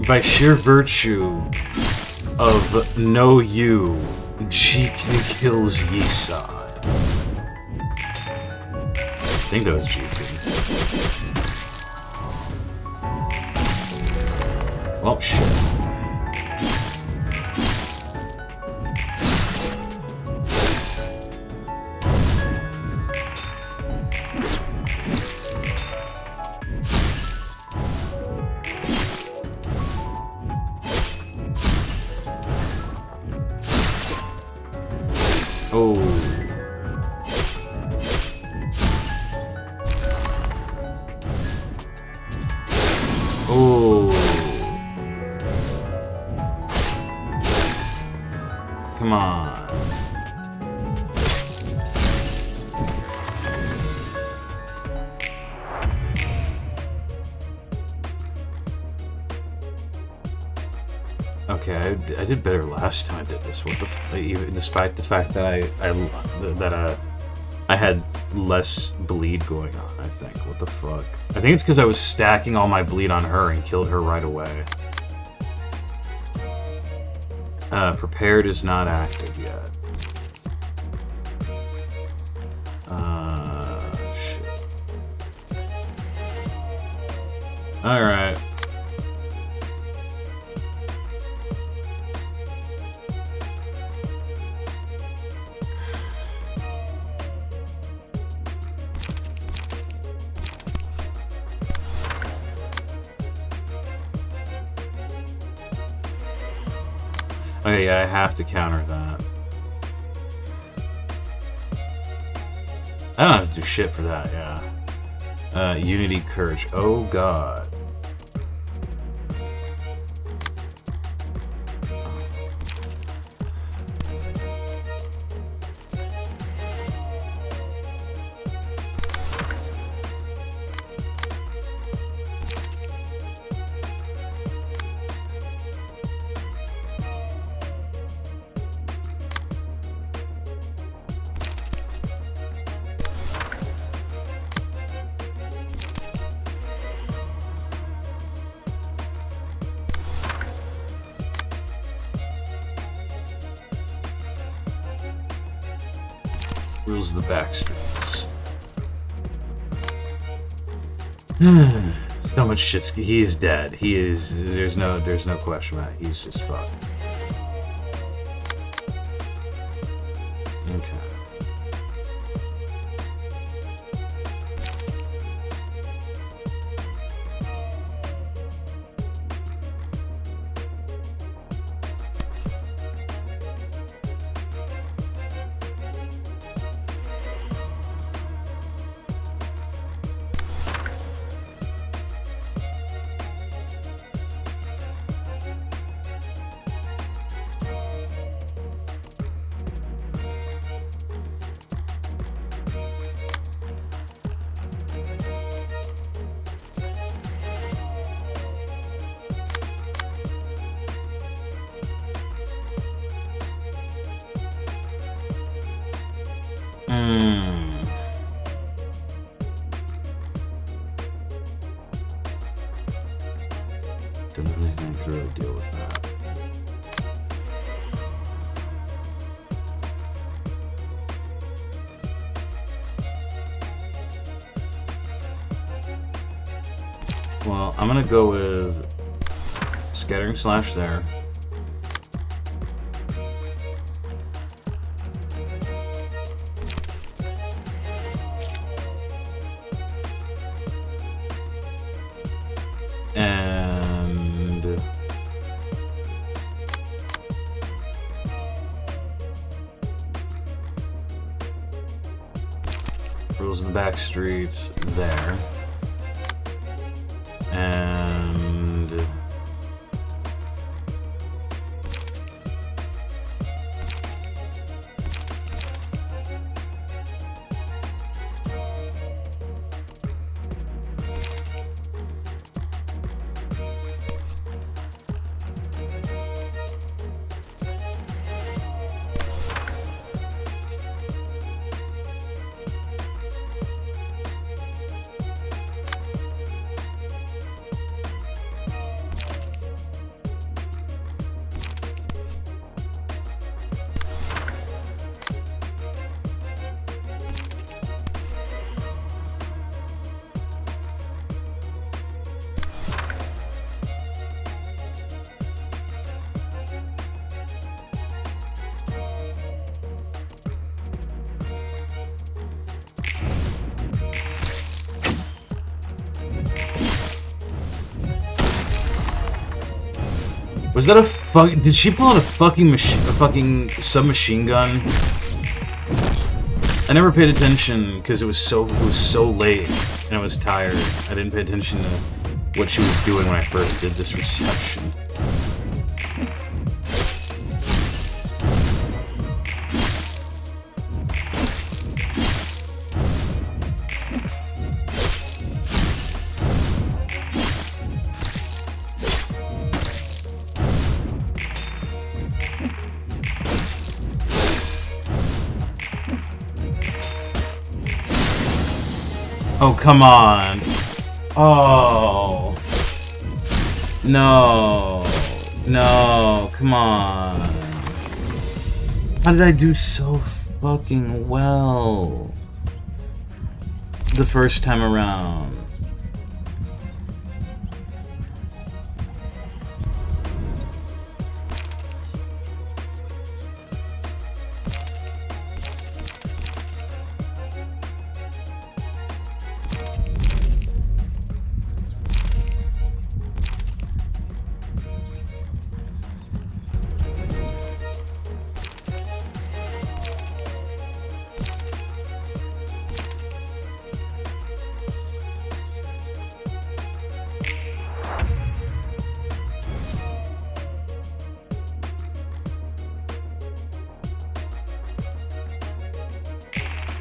By sheer virtue of no you, Jeekly kills Yesod. I think that was Jeekly. Well, shit. Oh. Oh. Come on. Okay, I did better last time I did this. What the even despite the fact that I had less bleed going on. I think. What the fuck? I think it's because I was stacking all my bleed on her and killed her right away. Prepared is not active yet. Shit. Alright. Okay, yeah, I have to counter that. I don't have to do shit for that, yeah. Unity Courage. Oh, God. Rules of the back streets. So much shit. He is dead. He is. There's no question about it. He's just fucked. Okay. Don't have anything to really deal with that. Well, I'm gonna go with Scattering Slash there. And Rules in the back streets there. And Was that a fuck? Did she pull out a fucking submachine gun? I never paid attention because it was so late and I was tired. I didn't pay attention to what she was doing when I first did this reception. Oh, come on. Oh. No. No, come on. How did I do so fucking well the first time around?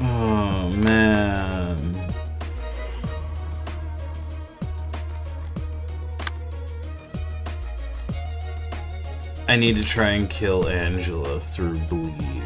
Oh, man. I need to try and kill Angela through bleed.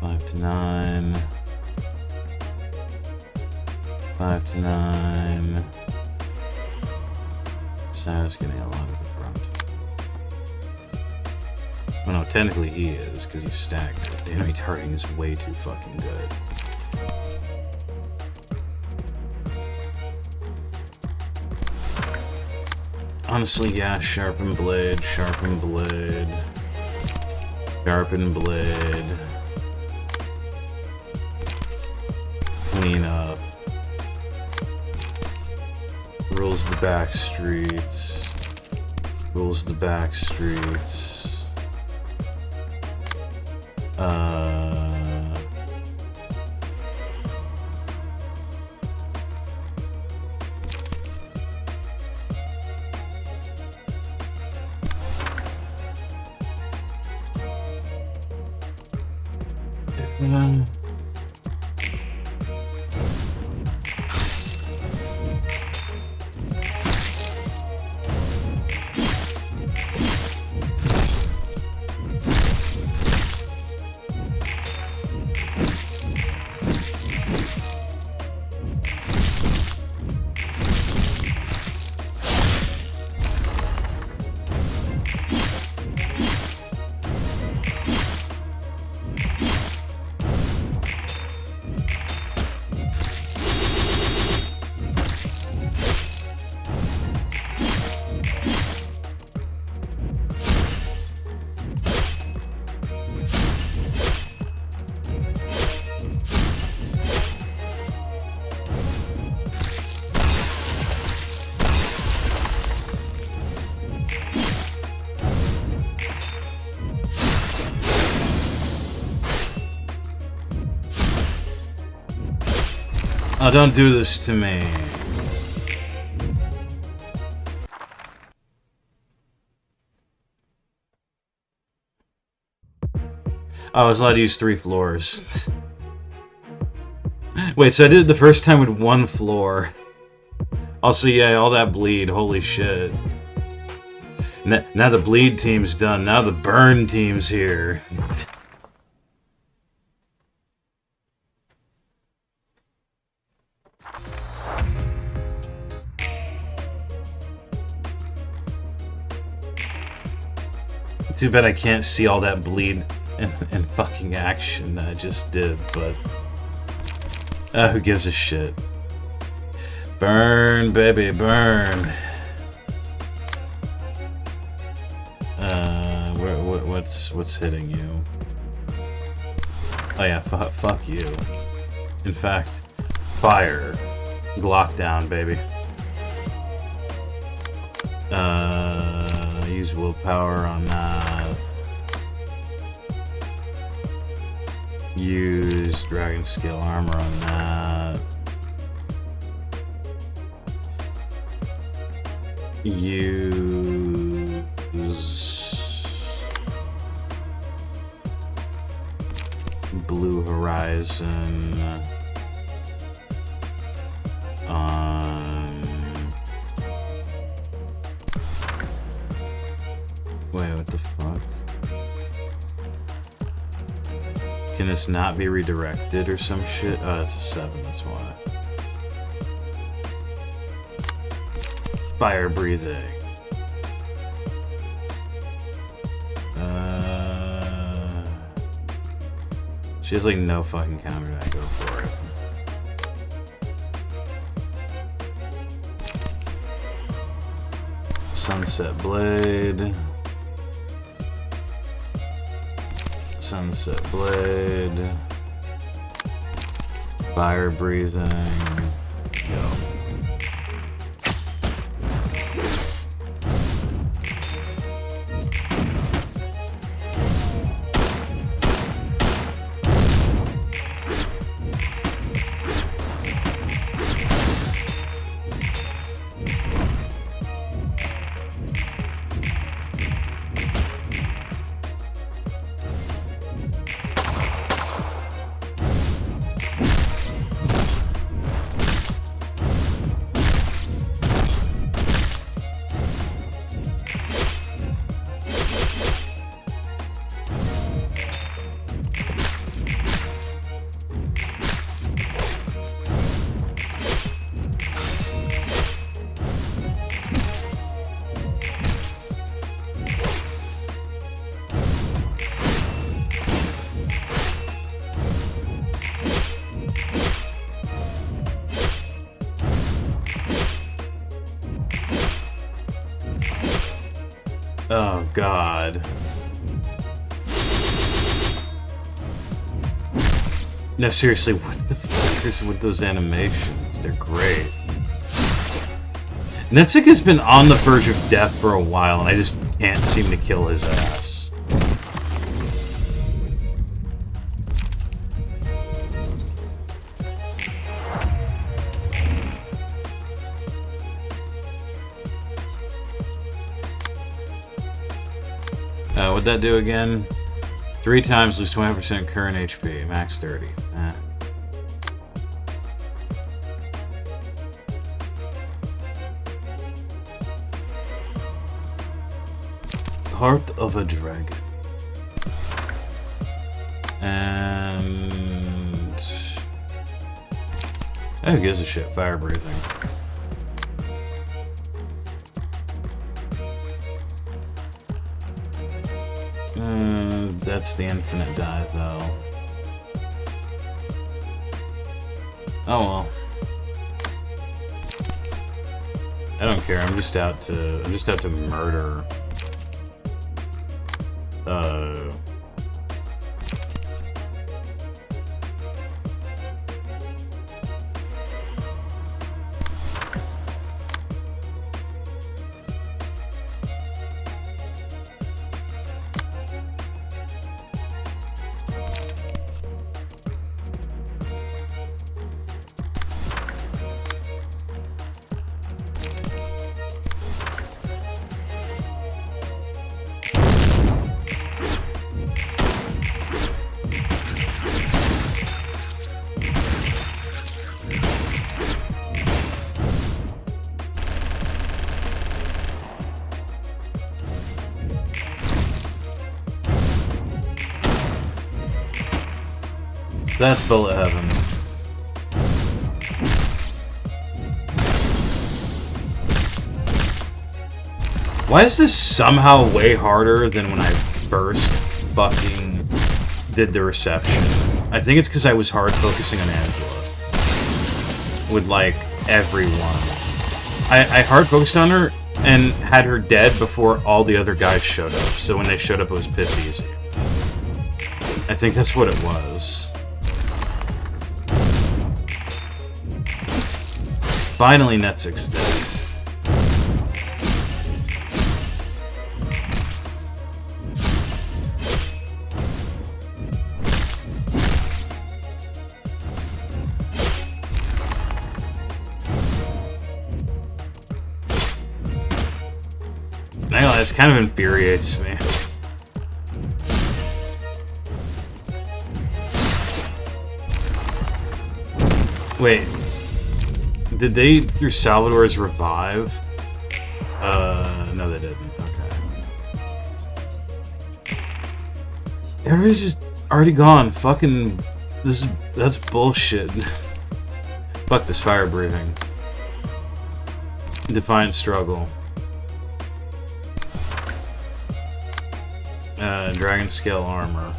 Five to nine. 5 to 9. Sarah's getting a lot of the brunt. Well, no, technically he is, because he's staggered. The enemy targeting is way too fucking good. Honestly, yeah, sharpen blade, sharpen blade. Sharpen blade. Clean up. Rules the back streets. Rules the back streets. Oh, don't do this to me. Oh, I was allowed to use 3 floors. Wait, so I did it the first time with 1 floor. Also, yeah, all that bleed, holy shit. Now the bleed team's done, now the burn team's here. Too bad I can't see all that bleed and fucking action that I just did, but Who gives a shit? Burn, baby, burn. What's hitting you? Oh yeah, fuck you. In fact, fire. Glock down, baby. Use willpower on that. Use dragon scale armor on that. Use Blue Horizon on... Wait, what the fuck? Can this not be redirected or some shit? Oh, that's a 7, that's why. Fire breathing. She has like no fucking counter to go for it. Sunset Blade. Sunset Blade. Fire breathing. Yo. Oh, God. No, seriously, what the fuck is with those animations? They're great. Netzik has been on the verge of death for a while, and I just can't seem to kill his ass. What'd that do again? 3 times, lose 20% current HP, max 30. Heart of a Dragon. And... who gives a shit? Fire breathing. That's the infinite die, though. Oh well. I don't care. I'm just out to murder. That's bullet heaven. Why is this somehow way harder than when I first fucking did the reception? I think it's because I was hard focusing on Angela. with, like, everyone. I hard focused on her and had her dead before all the other guys showed up. So when they showed up, it was piss easy. I think that's what it was. Finally, Netsik's dead. This kind of infuriates me. Wait. Did they, through Salvador's revive? No they didn't. Okay. Everybody's just already gone. Fucking... That's bullshit. Fuck this fire breathing. Defiant struggle. Dragon scale armor.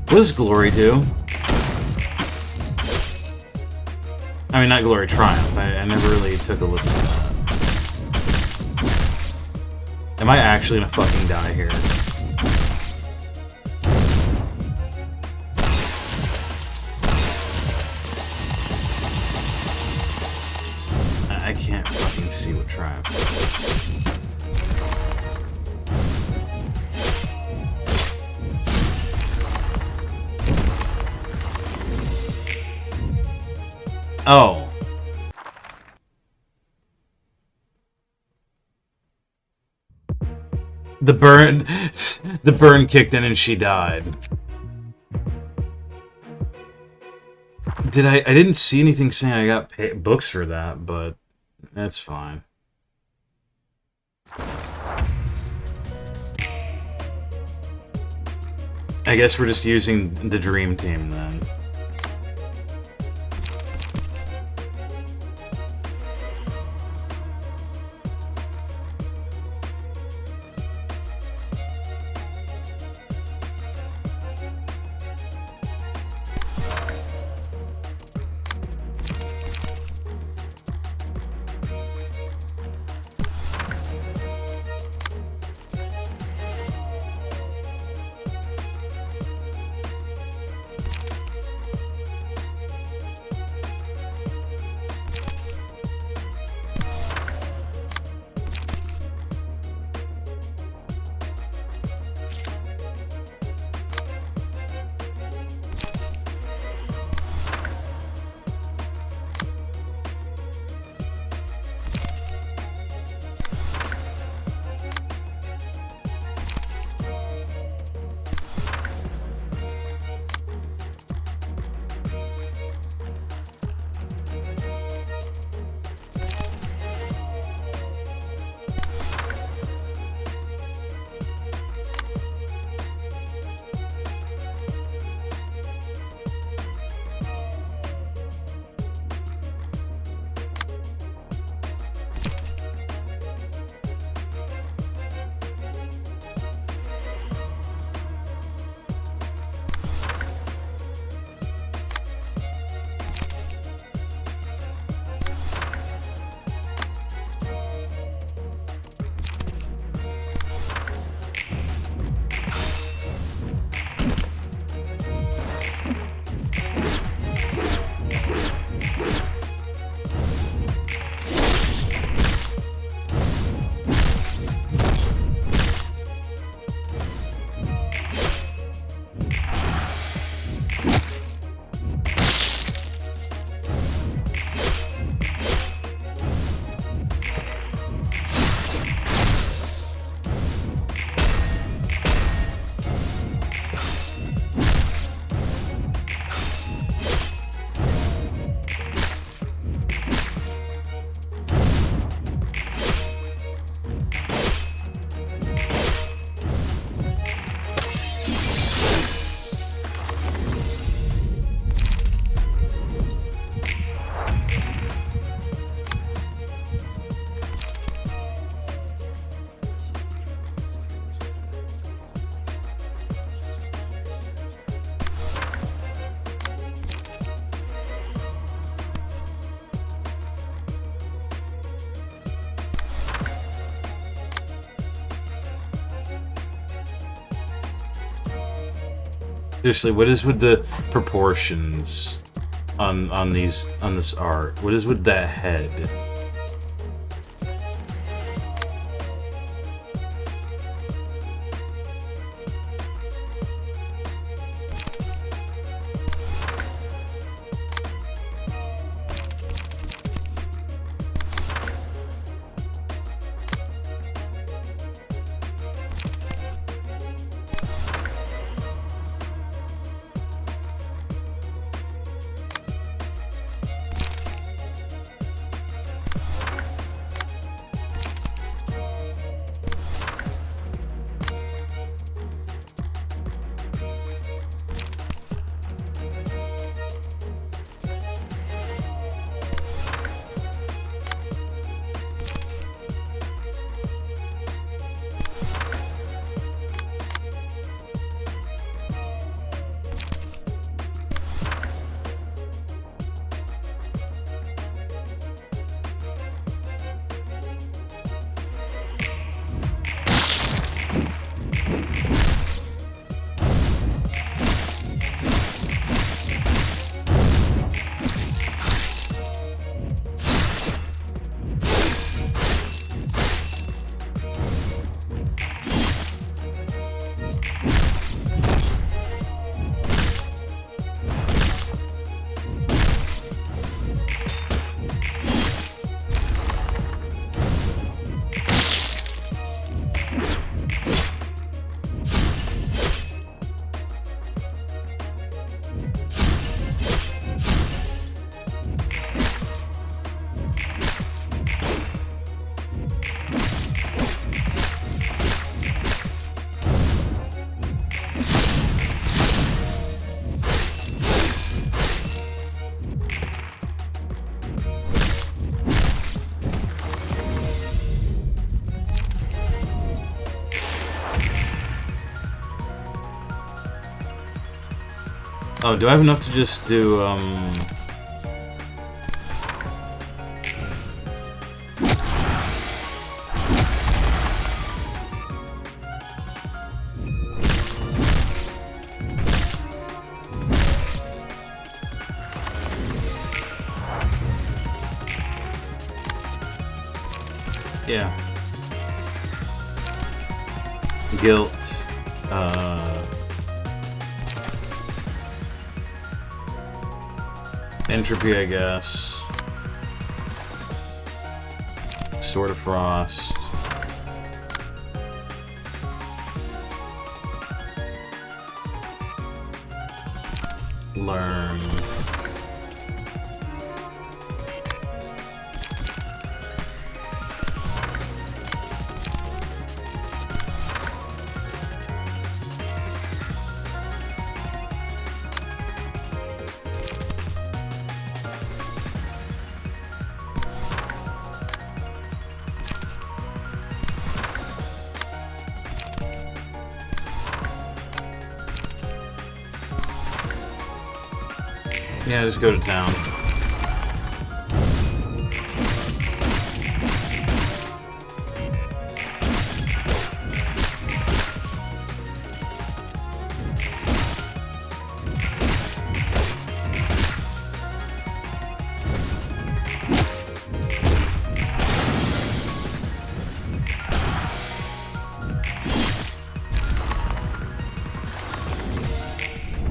What does Glory do? I mean, not Glory, Triumph. I never really took a look at that. Am I actually gonna fucking die here? I can't fucking see what Triumph is. Oh. The burn kicked in and she died. I didn't see anything saying I got books for that, but that's fine. I guess we're just using the Dream Team then. Seriously, what is with the proportions on this art? What is with that head? Oh, do I have enough to just do, yeah. Guilt, entropy, I guess. Sword of Frost. Learn. Yeah, just go to town.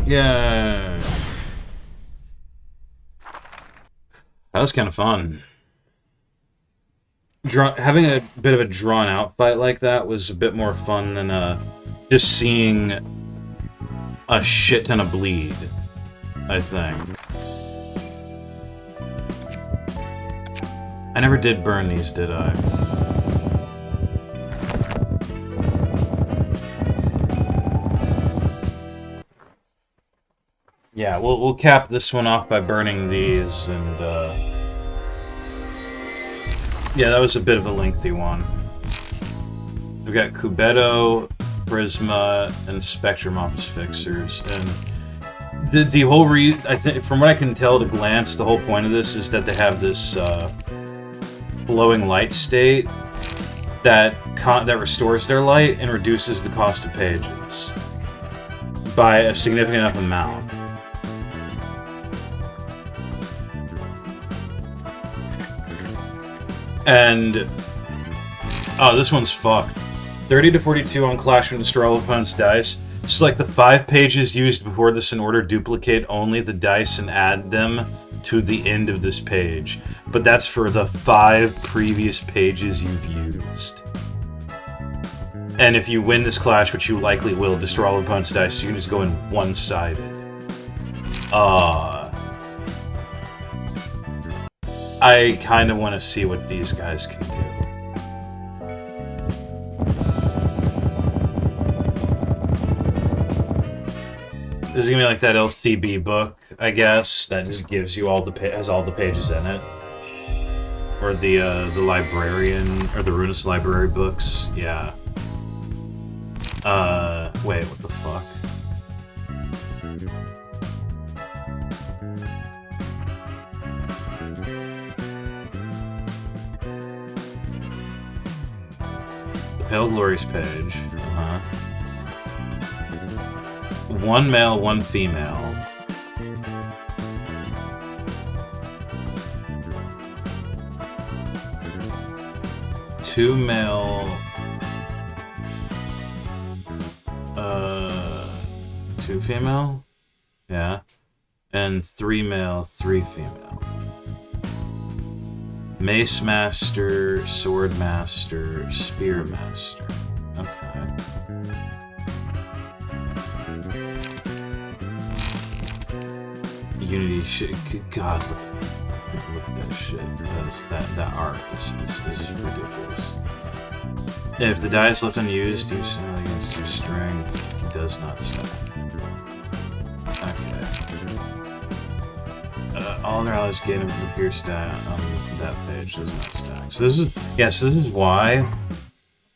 Yeah. That was kind of fun. Having a bit of a drawn-out fight like that was a bit more fun than just seeing a shit ton of bleed, I think. I never did burn these, did I? Yeah, we'll cap this one off by burning these, and yeah, that was a bit of a lengthy one. We've got Cubeto, Prisma, and Spectrum Office Fixers, and the whole I think, from what I can tell at a glance, the whole point of this is that they have this glowing light state that restores their light and reduces the cost of pages. by a significant enough amount. And oh, this one's fucked. 30 to 42 on Clash when destroy all opponent's dice. Select the 5 pages used before this in order. Duplicate only the dice and add them to the end of this page. But that's for the 5 previous pages you've used. And if you win this clash, which you likely will, destroy all opponent's dice, so you can just go in one-sided. I kind of want to see what these guys can do. This is gonna be like that LCB book, I guess, that just gives you all the has all the pages in it, or the librarian or the Ruinous library books. Yeah. Wait, what the fuck? The Pale Glories page. Uh-huh. 1 male, 1 female. Two male... 2 female? Yeah. And 3 male, 3 female. Mace Master, Sword Master, Spear Master. Okay. Unity shit. God, look at that shit. That art is ridiculous. If the die is left unused, use against your strength. It does not stack. Okay. All their allies gain appear stat on that page does not stack. So this is so this is why.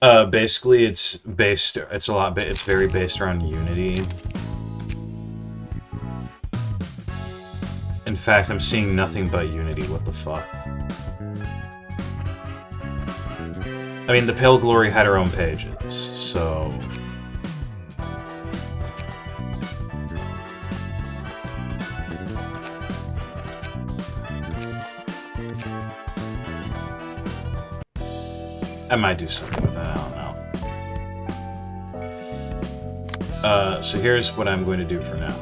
Basically, it's very based around Unity. In fact, I'm seeing nothing but Unity. What the fuck? I mean, the Pale Glory had her own pages, so... I might do something with that, I don't know. So here's what I'm going to do for now.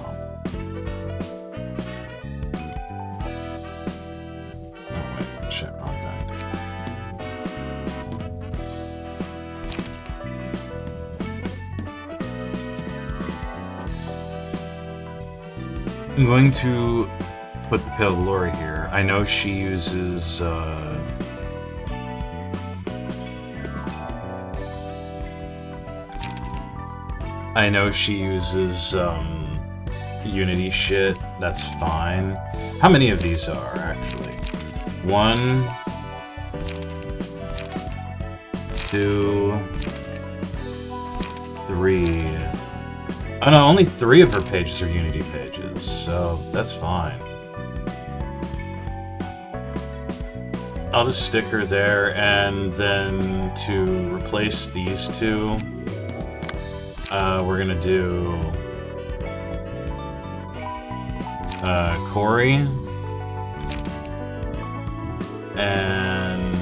I'm going to put the Pale Glory here. I know she uses, Unity shit. That's fine. How many of these are, actually? 1, 2, 3... Oh no, only 3 of her pages are Unity pages, so that's fine. I'll just stick her there, and then to replace these 2, we're gonna do Corey and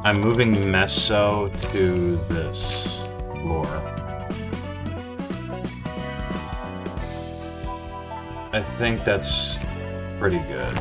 I'm moving Meso to this lore. I think that's pretty good.